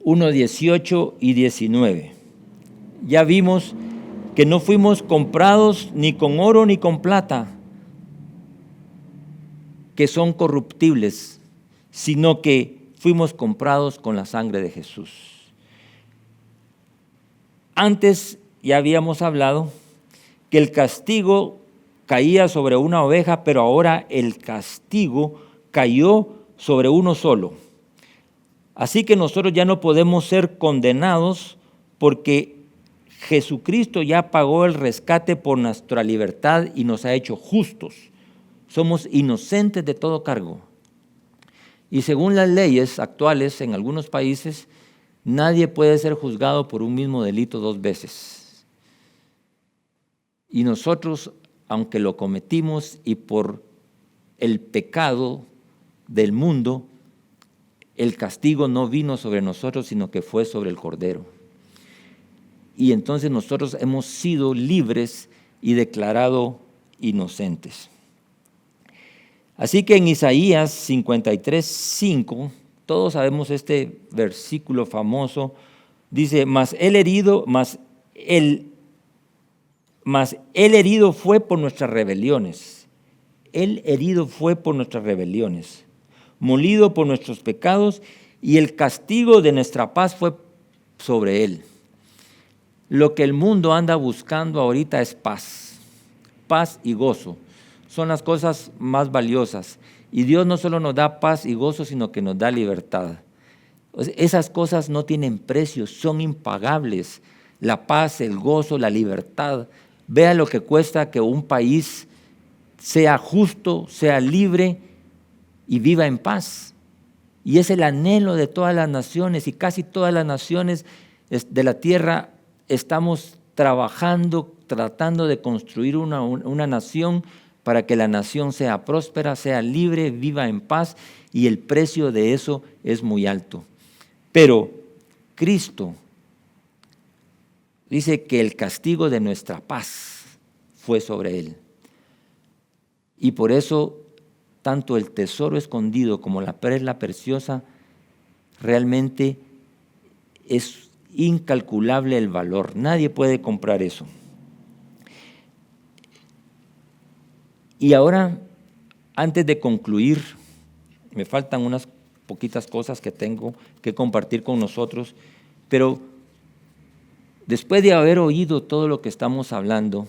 1:18 y 19. Ya vimos que no fuimos comprados ni con oro ni con plata, que son corruptibles, sino que fuimos comprados con la sangre de Jesús. Antes ya habíamos hablado que el castigo caía sobre una oveja, pero ahora el castigo cayó sobre uno solo. Así que nosotros ya no podemos ser condenados porque Jesucristo ya pagó el rescate por nuestra libertad y nos ha hecho justos. Somos inocentes de todo cargo. Y según las leyes actuales en algunos países, nadie puede ser juzgado por un mismo delito 2 veces. Y nosotros, aunque lo cometimos y por el pecado del mundo, el castigo no vino sobre nosotros, sino que fue sobre el Cordero. Y entonces nosotros hemos sido libres y declarados inocentes. Así que en Isaías 53:5, todos sabemos este versículo famoso, dice, mas el herido fue por nuestras rebeliones. El herido fue por nuestras rebeliones, molido por nuestros pecados, y el castigo de nuestra paz fue sobre Él. Lo que el mundo anda buscando ahorita es paz. Paz y gozo son las cosas más valiosas. Y Dios no solo nos da paz y gozo, sino que nos da libertad. Esas cosas no tienen precio, son impagables. La paz, el gozo, la libertad. Vea lo que cuesta que un país sea justo, sea libre y viva en paz. Y es el anhelo de todas las naciones, y casi todas las naciones de la tierra estamos trabajando, tratando de construir una nación para que la nación sea próspera, sea libre, viva en paz, y el precio de eso es muy alto. Pero Cristo dice que el castigo de nuestra paz fue sobre Él. Y por eso tanto el tesoro escondido como la perla preciosa realmente es incalculable el valor. Nadie puede comprar eso. Y ahora, antes de concluir, me faltan unas poquitas cosas que tengo que compartir con nosotros, pero después de haber oído todo lo que estamos hablando,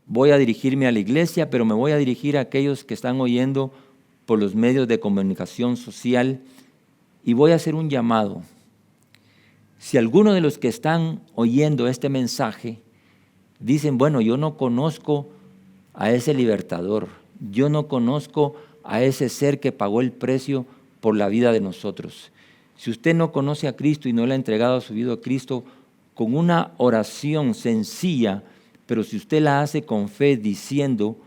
voy a dirigirme a la iglesia, pero me voy a dirigir a aquellos que están oyendo por los medios de comunicación social, y voy a hacer un llamado. Si alguno de los que están oyendo este mensaje dicen, bueno, yo no conozco a ese libertador, yo no conozco a ese ser que pagó el precio por la vida de nosotros. Si usted no conoce a Cristo y no le ha entregado su vida a Cristo, con una oración sencilla, pero si usted la hace con fe diciendo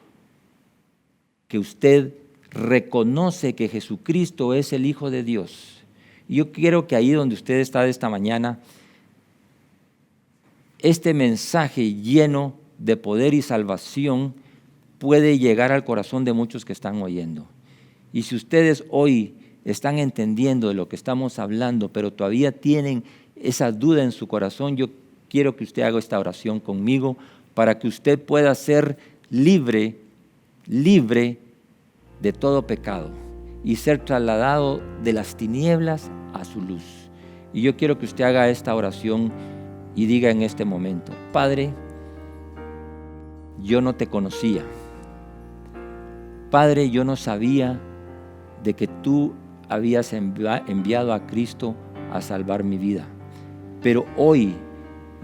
que usted reconoce que Jesucristo es el Hijo de Dios. Y yo quiero que ahí donde usted está esta mañana, este mensaje lleno de poder y salvación puede llegar al corazón de muchos que están oyendo. Y si ustedes hoy están entendiendo de lo que estamos hablando, pero todavía tienen esa duda en su corazón, yo quiero que usted haga esta oración conmigo para que usted pueda ser libre de todo pecado y ser trasladado de las tinieblas a su luz. Y yo quiero que usted haga esta oración y diga en este momento, Padre, yo no te conocía. Padre, yo no sabía de que tú habías enviado a Cristo a salvar mi vida. Pero hoy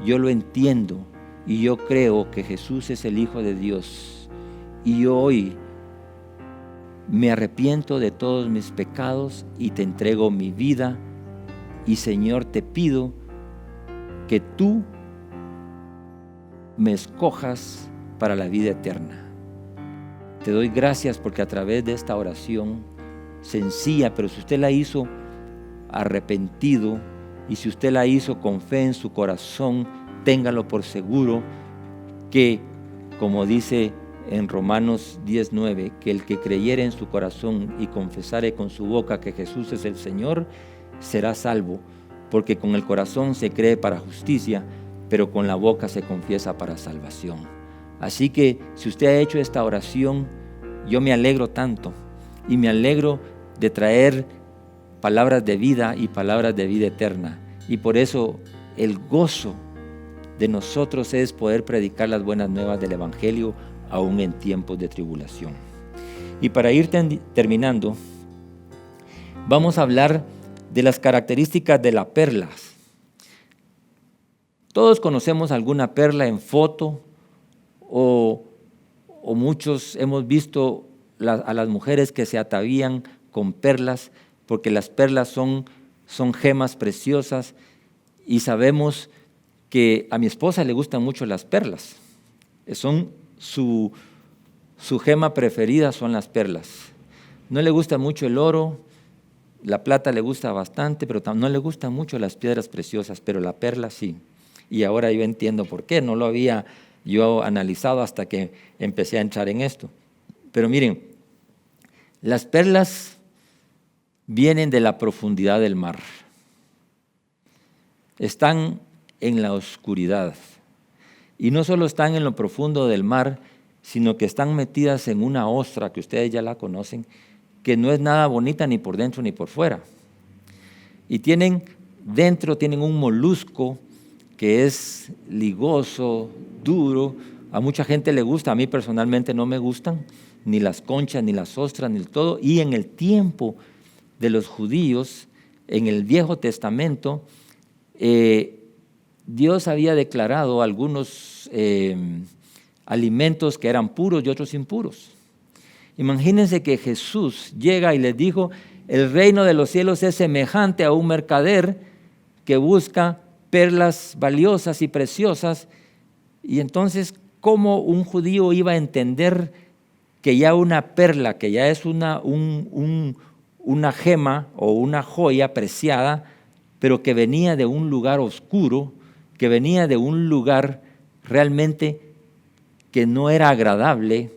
yo lo entiendo y yo creo que Jesús es el Hijo de Dios. Y yo hoy me arrepiento de todos mis pecados y te entrego mi vida. Y Señor, te pido que tú me escojas para la vida eterna. Te doy gracias porque a través de esta oración sencilla, pero si usted la hizo arrepentido y si usted la hizo con fe en su corazón, téngalo por seguro que, como dice en Romanos 10:9, que el que creyere en su corazón y confesare con su boca que Jesús es el Señor, será salvo, porque con el corazón se cree para justicia, pero con la boca se confiesa para salvación. Así que si usted ha hecho esta oración, yo me alegro tanto y me alegro de traer palabras de vida y palabras de vida eterna. Y por eso el gozo de nosotros es poder predicar las buenas nuevas del Evangelio aún en tiempos de tribulación. Y para ir terminando, vamos a hablar de las características de la perla. Todos conocemos alguna perla en foto o muchos hemos visto a las mujeres que se atavían con perlas, porque las perlas son gemas preciosas y sabemos que a mi esposa le gustan mucho las perlas. Son su gema preferida son las perlas. No le gusta mucho el oro, la plata le gusta bastante, pero no le gustan mucho las piedras preciosas, pero la perla sí. Y ahora yo entiendo por qué, no lo había yo analizado hasta que empecé a entrar en esto. Pero miren, las perlas vienen de la profundidad del mar. Están en la oscuridad. Y no solo están en lo profundo del mar, sino que están metidas en una ostra que ustedes ya la conocen, que no es nada bonita ni por dentro ni por fuera. y dentro tienen un molusco que es ligoso, duro. A mucha gente le gusta, a mí personalmente no me gustan, ni las conchas, ni las ostras, ni todo. Y en el tiempo de los judíos, en el Viejo Testamento, Dios había declarado algunos alimentos que eran puros y otros impuros. Imagínense que Jesús llega y les dijo: el reino de los cielos es semejante a un mercader que busca perlas valiosas y preciosas. Y entonces, ¿cómo un judío iba a entender que ya una perla, que ya es una gema o una joya preciada, pero que venía de un lugar oscuro, que venía de un lugar realmente que no era agradable?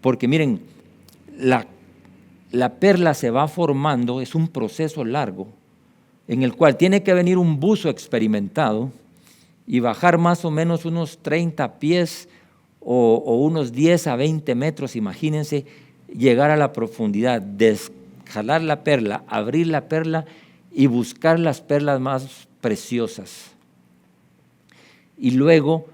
Porque miren, la perla se va formando, es un proceso largo, en el cual tiene que venir un buzo experimentado y bajar más o menos unos 30 pies o unos 10 a 20 metros, imagínense, llegar a la profundidad, jalar la perla, abrir la perla y buscar las perlas más preciosas. Y luego,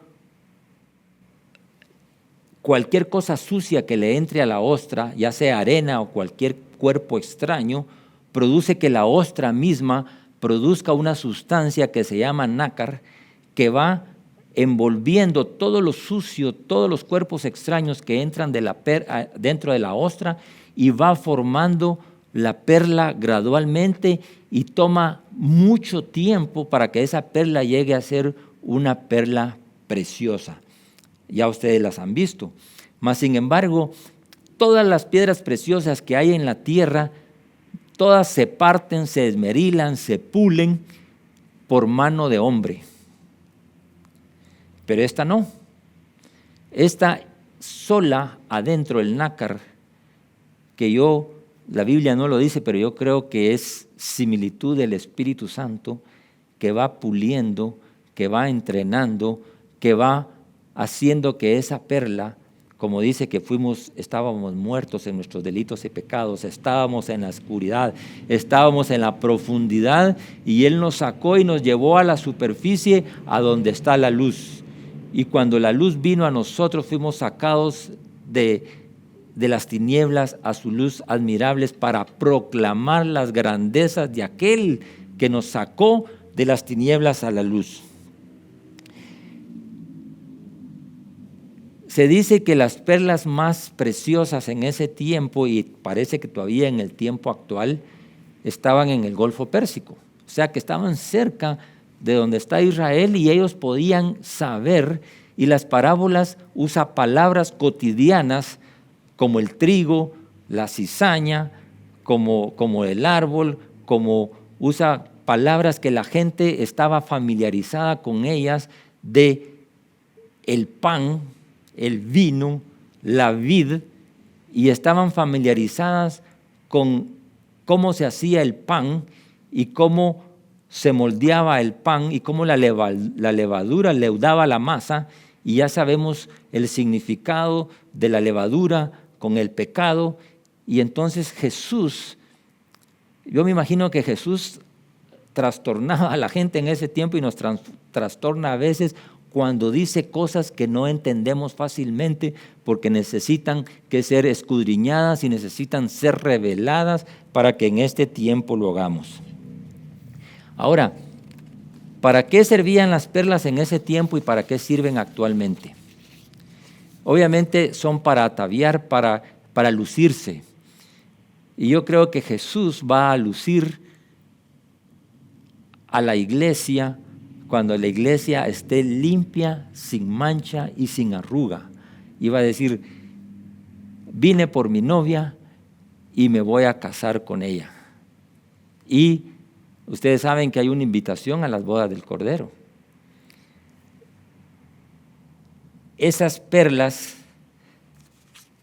cualquier cosa sucia que le entre a la ostra, ya sea arena o cualquier cuerpo extraño, produce que la ostra misma produzca una sustancia que se llama nácar, que va envolviendo todo lo sucio, todos los cuerpos extraños que entran dentro de la ostra, y va formando la perla gradualmente, y toma mucho tiempo para que esa perla llegue a ser una perla preciosa. Ya ustedes las han visto. Mas, sin embargo, todas las piedras preciosas que hay en la tierra, todas se parten, se esmerilan, se pulen por mano de hombre. Pero esta no. Esta sola adentro, el nácar, que la Biblia no lo dice, pero yo creo que es similitud del Espíritu Santo, que va puliendo, que va entrenando, que va haciendo que esa perla, como dice que estábamos muertos en nuestros delitos y pecados, estábamos en la oscuridad, estábamos en la profundidad, y Él nos sacó y nos llevó a la superficie, a donde está la luz. Y cuando la luz vino a nosotros, fuimos sacados de las tinieblas a su luz admirables, para proclamar las grandezas de aquel que nos sacó de las tinieblas a la luz. Se dice que las perlas más preciosas en ese tiempo, y parece que todavía en el tiempo actual, estaban en el Golfo Pérsico. O sea, que estaban cerca de donde está Israel, y ellos podían saber, y las parábolas usan palabras cotidianas como el trigo, la cizaña, como el árbol, como usa palabras que la gente estaba familiarizada con ellas, de el pan, el vino, la vid, y estaban familiarizadas con cómo se hacía el pan y cómo se moldeaba el pan y cómo la levadura leudaba la masa, y ya sabemos el significado de la levadura con el pecado. Y entonces Jesús, yo me imagino que Jesús trastornaba a la gente en ese tiempo, y nos trastorna a veces cuando dice cosas que no entendemos fácilmente, porque necesitan que ser escudriñadas y necesitan ser reveladas para que en este tiempo lo hagamos. Ahora, ¿para qué servían las perlas en ese tiempo y para qué sirven actualmente? Obviamente son para ataviar, para lucirse. Y yo creo que Jesús va a lucir a la iglesia cuando la iglesia esté limpia, sin mancha y sin arruga. Y va a decir: vine por mi novia y me voy a casar con ella. Y ustedes saben que hay una invitación a las bodas del Cordero. Esas perlas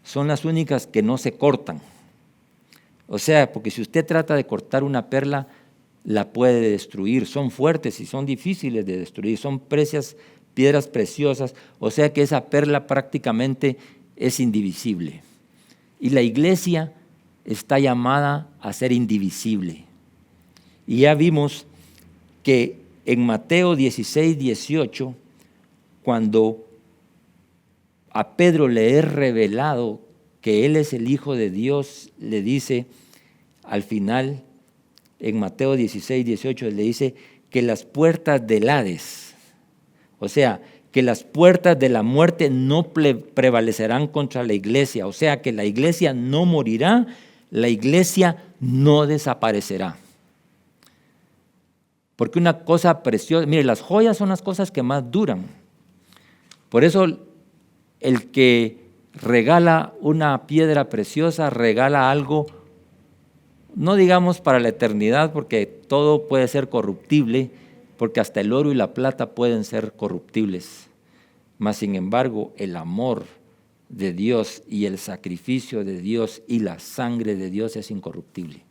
son las únicas que no se cortan. O sea, porque si usted trata de cortar una perla, la puede destruir. Son fuertes y son difíciles de destruir. Son piedras preciosas. O sea que esa perla prácticamente es indivisible. Y la iglesia está llamada a ser indivisible. Y ya vimos que en Mateo 16, 18, cuando a Pedro le es revelado que él es el Hijo de Dios, le dice al final, en Mateo 16, 18, le dice que las puertas del Hades, o sea, que las puertas de la muerte no prevalecerán contra la iglesia, o sea, que la iglesia no morirá, la iglesia no desaparecerá. Porque una cosa preciosa, mire, las joyas son las cosas que más duran. Por eso el que regala una piedra preciosa, regala algo, no digamos para la eternidad, porque todo puede ser corruptible, porque hasta el oro y la plata pueden ser corruptibles. Mas, sin embargo, el amor de Dios y el sacrificio de Dios y la sangre de Dios es incorruptible.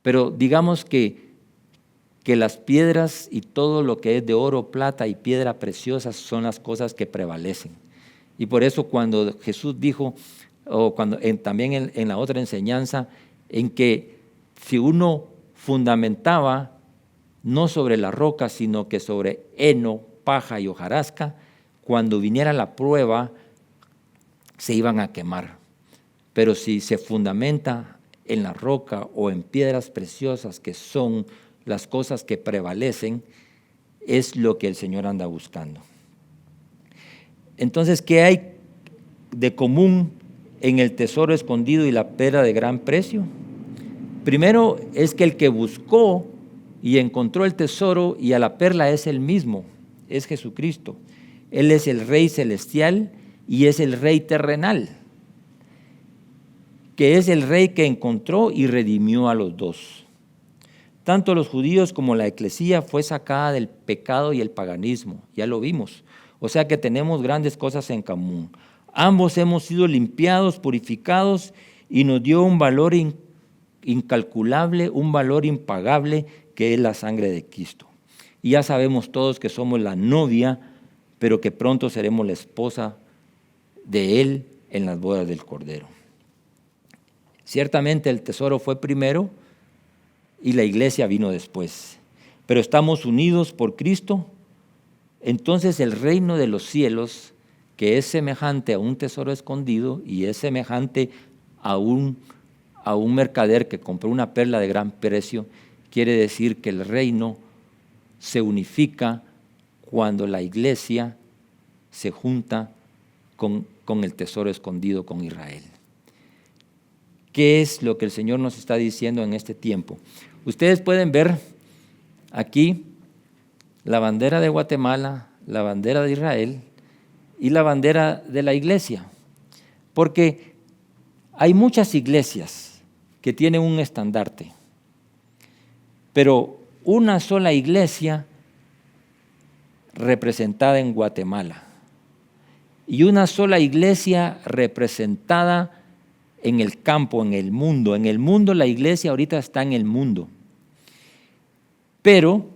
Pero digamos que las piedras y todo lo que es de oro, plata y piedra preciosa son las cosas que prevalecen. Y por eso cuando Jesús dijo, o cuando también en la otra enseñanza, en que si uno fundamentaba no sobre la roca, sino que sobre heno, paja y hojarasca, cuando viniera la prueba se iban a quemar. Pero si se fundamenta en la roca o en piedras preciosas, que son las cosas que prevalecen, es lo que el Señor anda buscando. Entonces, ¿qué hay de común en el tesoro escondido y la perla de gran precio? Primero es que el que buscó y encontró el tesoro y a la perla es el mismo, es Jesucristo. Él es el Rey celestial y es el Rey terrenal, que es el Rey que encontró y redimió a los dos. Tanto los judíos como la eclesía fue sacada del pecado y el paganismo, ya lo vimos. O sea que tenemos grandes cosas en común. Ambos hemos sido limpiados, purificados y nos dio un valor incalculable, un valor impagable, que es la sangre de Cristo. Y ya sabemos todos que somos la novia, pero que pronto seremos la esposa de Él en las bodas del Cordero. Ciertamente el tesoro fue primero y la iglesia vino después, pero estamos unidos por Cristo. Entonces el reino de los cielos, que es semejante a un tesoro escondido y es semejante a un mercader que compró una perla de gran precio, quiere decir que el reino se unifica cuando la iglesia se junta con el tesoro escondido, con Israel. ¿Qué es lo que el Señor nos está diciendo en este tiempo? Ustedes pueden ver aquí la bandera de Guatemala, la bandera de Israel y la bandera de la iglesia, porque hay muchas iglesias que tienen un estandarte, pero una sola iglesia representada en Guatemala y una sola iglesia representada en el campo, en el mundo. En el mundo, la iglesia ahorita está en el mundo. Pero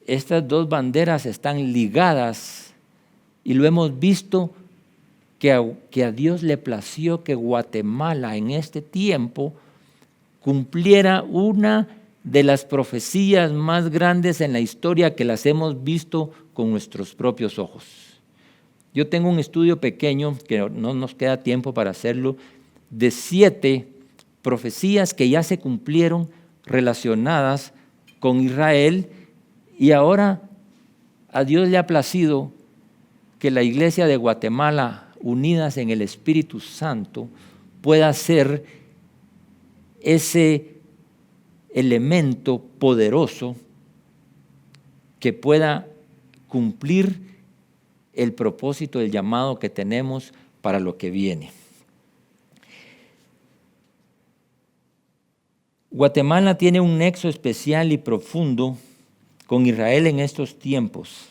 estas dos banderas están ligadas y lo hemos visto que a Dios le plació que Guatemala en este tiempo cumpliera una de las profecías más grandes en la historia, que las hemos visto con nuestros propios ojos. Yo tengo un estudio pequeño, que no nos queda tiempo para hacerlo, de 7 profecías que ya se cumplieron relacionadas con Israel, y ahora a Dios le ha placido que la iglesia de Guatemala, unidas en el Espíritu Santo, pueda ser ese elemento poderoso que pueda cumplir el propósito, el llamado que tenemos para lo que viene. Guatemala tiene un nexo especial y profundo con Israel en estos tiempos.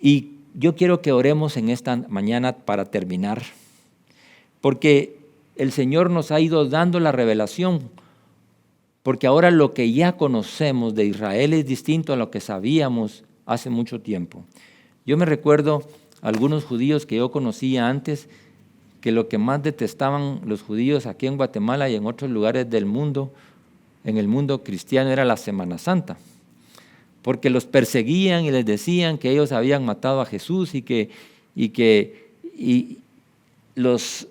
Y yo quiero que oremos en esta mañana para terminar, porque el Señor nos ha ido dando la revelación, porque ahora lo que ya conocemos de Israel es distinto a lo que sabíamos hace mucho tiempo. Yo me recuerdo algunos judíos que yo conocía antes, que lo que más detestaban los judíos aquí en Guatemala y en otros lugares del mundo en el mundo cristiano era la Semana Santa, porque los perseguían y les decían que ellos habían matado a Jesús y los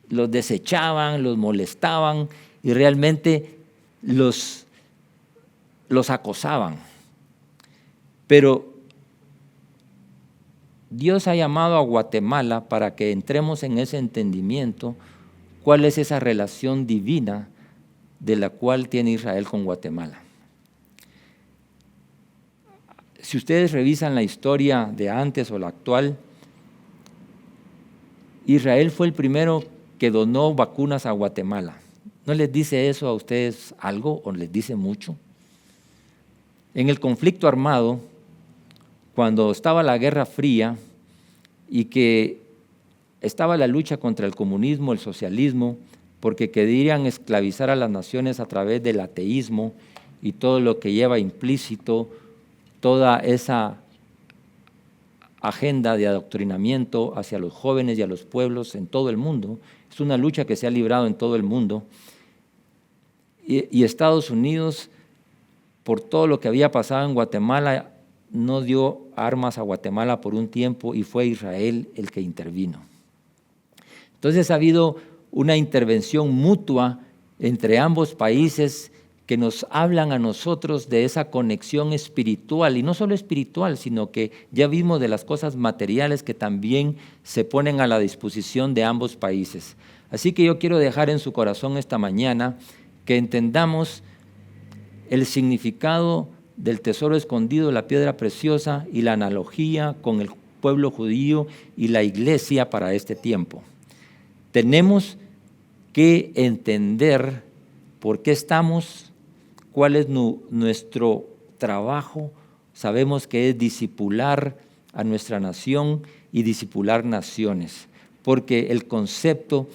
desechaban, los molestaban y realmente los acosaban. Pero Dios ha llamado a Guatemala para que entremos en ese entendimiento, cuál es esa relación divina de la cual tiene Israel con Guatemala. Si ustedes revisan la historia de antes o la actual, Israel fue el primero que donó vacunas a Guatemala. ¿No les dice eso a ustedes algo o les dice mucho? En el conflicto armado, cuando estaba la Guerra Fría y que estaba la lucha contra el comunismo, el socialismo, porque querían esclavizar a las naciones a través del ateísmo y todo lo que lleva implícito toda esa agenda de adoctrinamiento hacia los jóvenes y a los pueblos en todo el mundo. Es una lucha que se ha librado en todo el mundo. Y Estados Unidos, por todo lo que había pasado en Guatemala, no dio armas a Guatemala por un tiempo y fue Israel el que intervino. Entonces ha habido una intervención mutua entre ambos países que nos hablan a nosotros de esa conexión espiritual, y no solo espiritual, sino que ya vimos de las cosas materiales que también se ponen a la disposición de ambos países. Así que yo quiero dejar en su corazón esta mañana que entendamos el significado del tesoro escondido, la piedra preciosa, y la analogía con el pueblo judío y la iglesia para este tiempo. Tenemos que entender por qué estamos, cuál es nuestro trabajo. Sabemos que es discipular a nuestra nación y discipular naciones, porque el concepto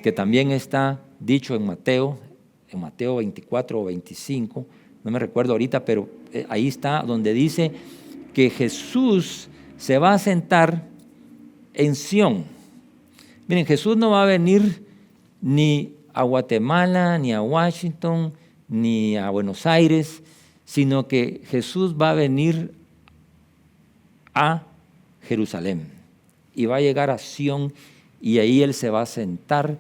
que también está dicho en Mateo 24 o 25, no me recuerdo ahorita, pero ahí está donde dice que Jesús se va a sentar en Sión. Miren, Jesús no va a venir ni a Guatemala, ni a Washington, ni a Buenos Aires, sino que Jesús va a venir a Jerusalén y va a llegar a Sión, y ahí Él se va a sentar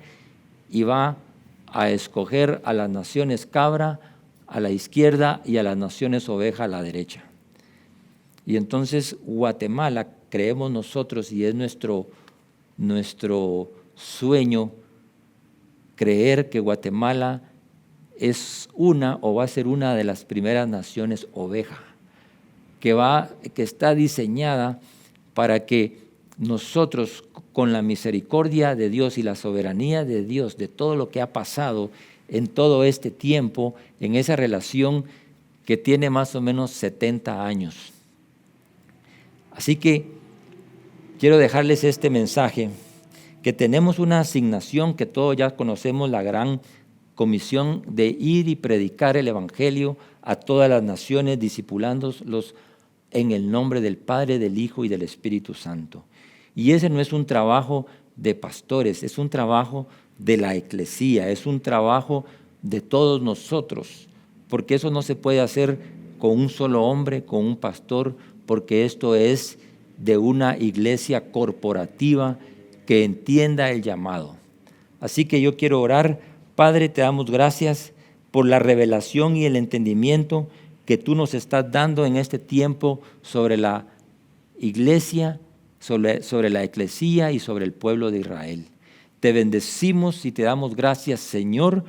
y va a escoger a las naciones cabra a la izquierda y a las naciones oveja a la derecha. Y entonces Guatemala, creemos nosotros, y es nuestro sueño, creer que Guatemala es una o va a ser una de las primeras naciones oveja, que está diseñada para que nosotros, con la misericordia de Dios y la soberanía de Dios, de todo lo que ha pasado en todo este tiempo, en esa relación que tiene más o menos 70 años. Así que quiero dejarles este mensaje, que tenemos una asignación que todos ya conocemos, la gran comisión de ir y predicar el evangelio a todas las naciones, discipulándolos en el nombre del Padre, del Hijo y del Espíritu Santo. Y ese no es un trabajo de pastores, es un trabajo de la eclesía, es un trabajo de todos nosotros, porque eso no se puede hacer con un solo hombre, con un pastor, porque esto es de una iglesia corporativa que entienda el llamado. Así que yo quiero orar. Padre, te damos gracias por la revelación y el entendimiento que tú nos estás dando en este tiempo sobre la iglesia, sobre la eclesía y sobre el pueblo de Israel. Te bendecimos y te damos gracias, Señor,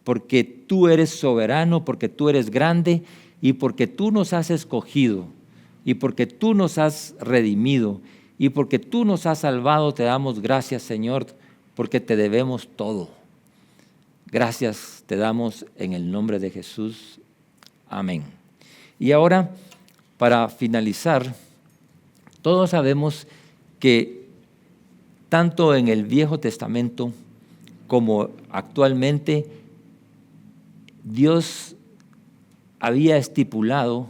porque tú eres soberano, porque tú eres grande y porque tú nos has escogido y porque tú nos has redimido y porque tú nos has salvado. Te damos gracias, Señor, porque te debemos todo. Gracias te damos en el nombre de Jesús. Amén. Y ahora, para finalizar, todos sabemos que tanto en el Viejo Testamento como actualmente, Dios había estipulado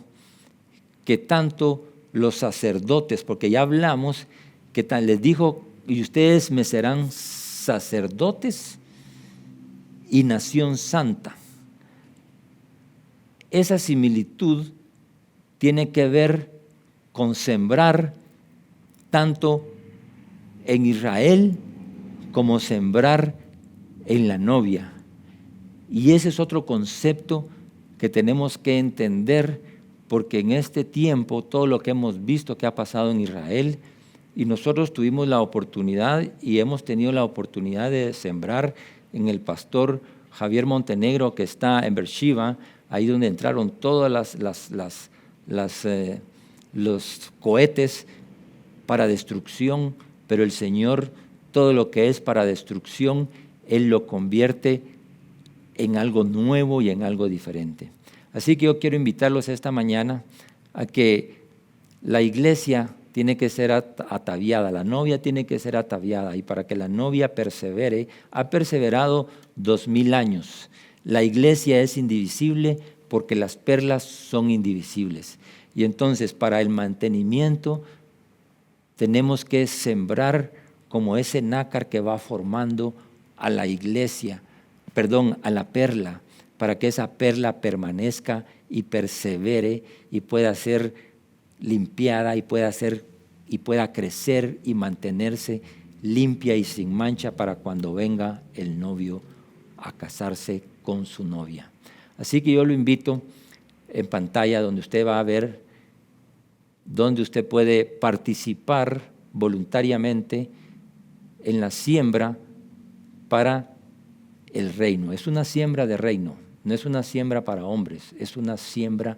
que tanto los sacerdotes, porque ya hablamos que les dijo, y ustedes me serán sacerdotes y nación santa. esa similitud tiene que ver con sembrar tanto en Israel como sembrar en la novia. Y ese es otro concepto que tenemos que entender, porque en este tiempo todo lo que hemos visto que ha pasado en Israel, y nosotros tuvimos la oportunidad y hemos tenido la oportunidad de sembrar en el pastor Javier Montenegro, que está en Beersheba, ahí donde entraron todos los cohetes para destrucción, pero el Señor, todo lo que es para destrucción, Él lo convierte en algo nuevo y en algo diferente. Así que yo quiero invitarlos esta mañana a que la iglesia tiene que ser ataviada, la novia tiene que ser ataviada, y para que la novia persevere, ha perseverado 2000 años. La iglesia es indivisible porque las perlas son indivisibles. Y entonces para el mantenimiento tenemos que sembrar como ese nácar que va formando a la iglesia, a la perla, para que esa perla permanezca y persevere y pueda ser limpiada y pueda crecer y mantenerse limpia y sin mancha para cuando venga el novio a casarse con su novia. Así que yo lo invito en pantalla, donde usted va a ver donde usted puede participar voluntariamente en la siembra para el reino. Es una siembra de reino, no es una siembra para hombres, es una siembra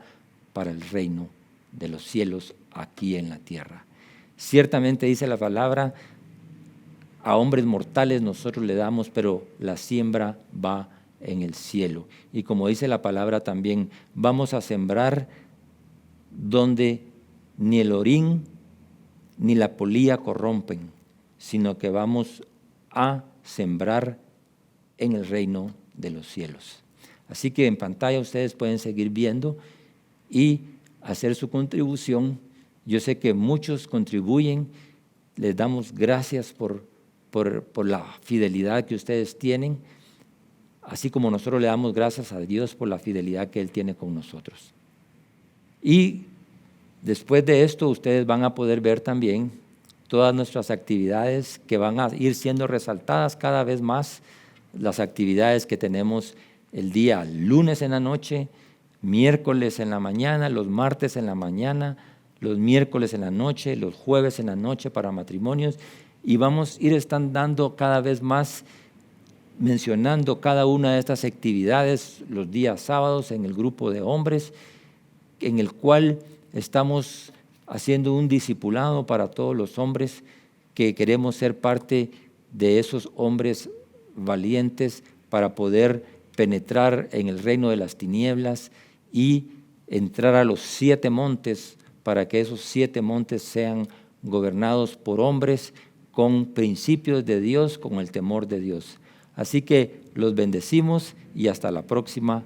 para el reino de los cielos aquí en la tierra. Ciertamente dice la palabra, a hombres mortales nosotros le damos, pero la siembra va en el cielo. Y como dice la palabra también, vamos a sembrar donde ni el orín ni la polilla corrompen, sino que vamos a sembrar en el reino de los cielos. Así que en pantalla ustedes pueden seguir viendo y hacer su contribución. Yo sé que muchos contribuyen, les damos gracias por la fidelidad que ustedes tienen, así como nosotros le damos gracias a Dios por la fidelidad que Él tiene con nosotros. Y después de esto ustedes van a poder ver también todas nuestras actividades que van a ir siendo resaltadas cada vez más, las actividades que tenemos el día lunes en la noche, miércoles en la mañana, los martes en la mañana, los miércoles en la noche, los jueves en la noche para matrimonios, y vamos a ir dando cada vez más, mencionando cada una de estas actividades los días sábados en el grupo de hombres, en el cual estamos haciendo un discipulado para todos los hombres que queremos ser parte de esos hombres valientes para poder penetrar en el reino de las tinieblas y entrar a los 7 montes, para que esos 7 montes sean gobernados por hombres con principios de Dios, con el temor de Dios. Así que los bendecimos y hasta la próxima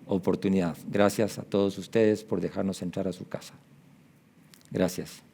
oportunidad. Gracias a todos ustedes por dejarnos entrar a su casa. Gracias.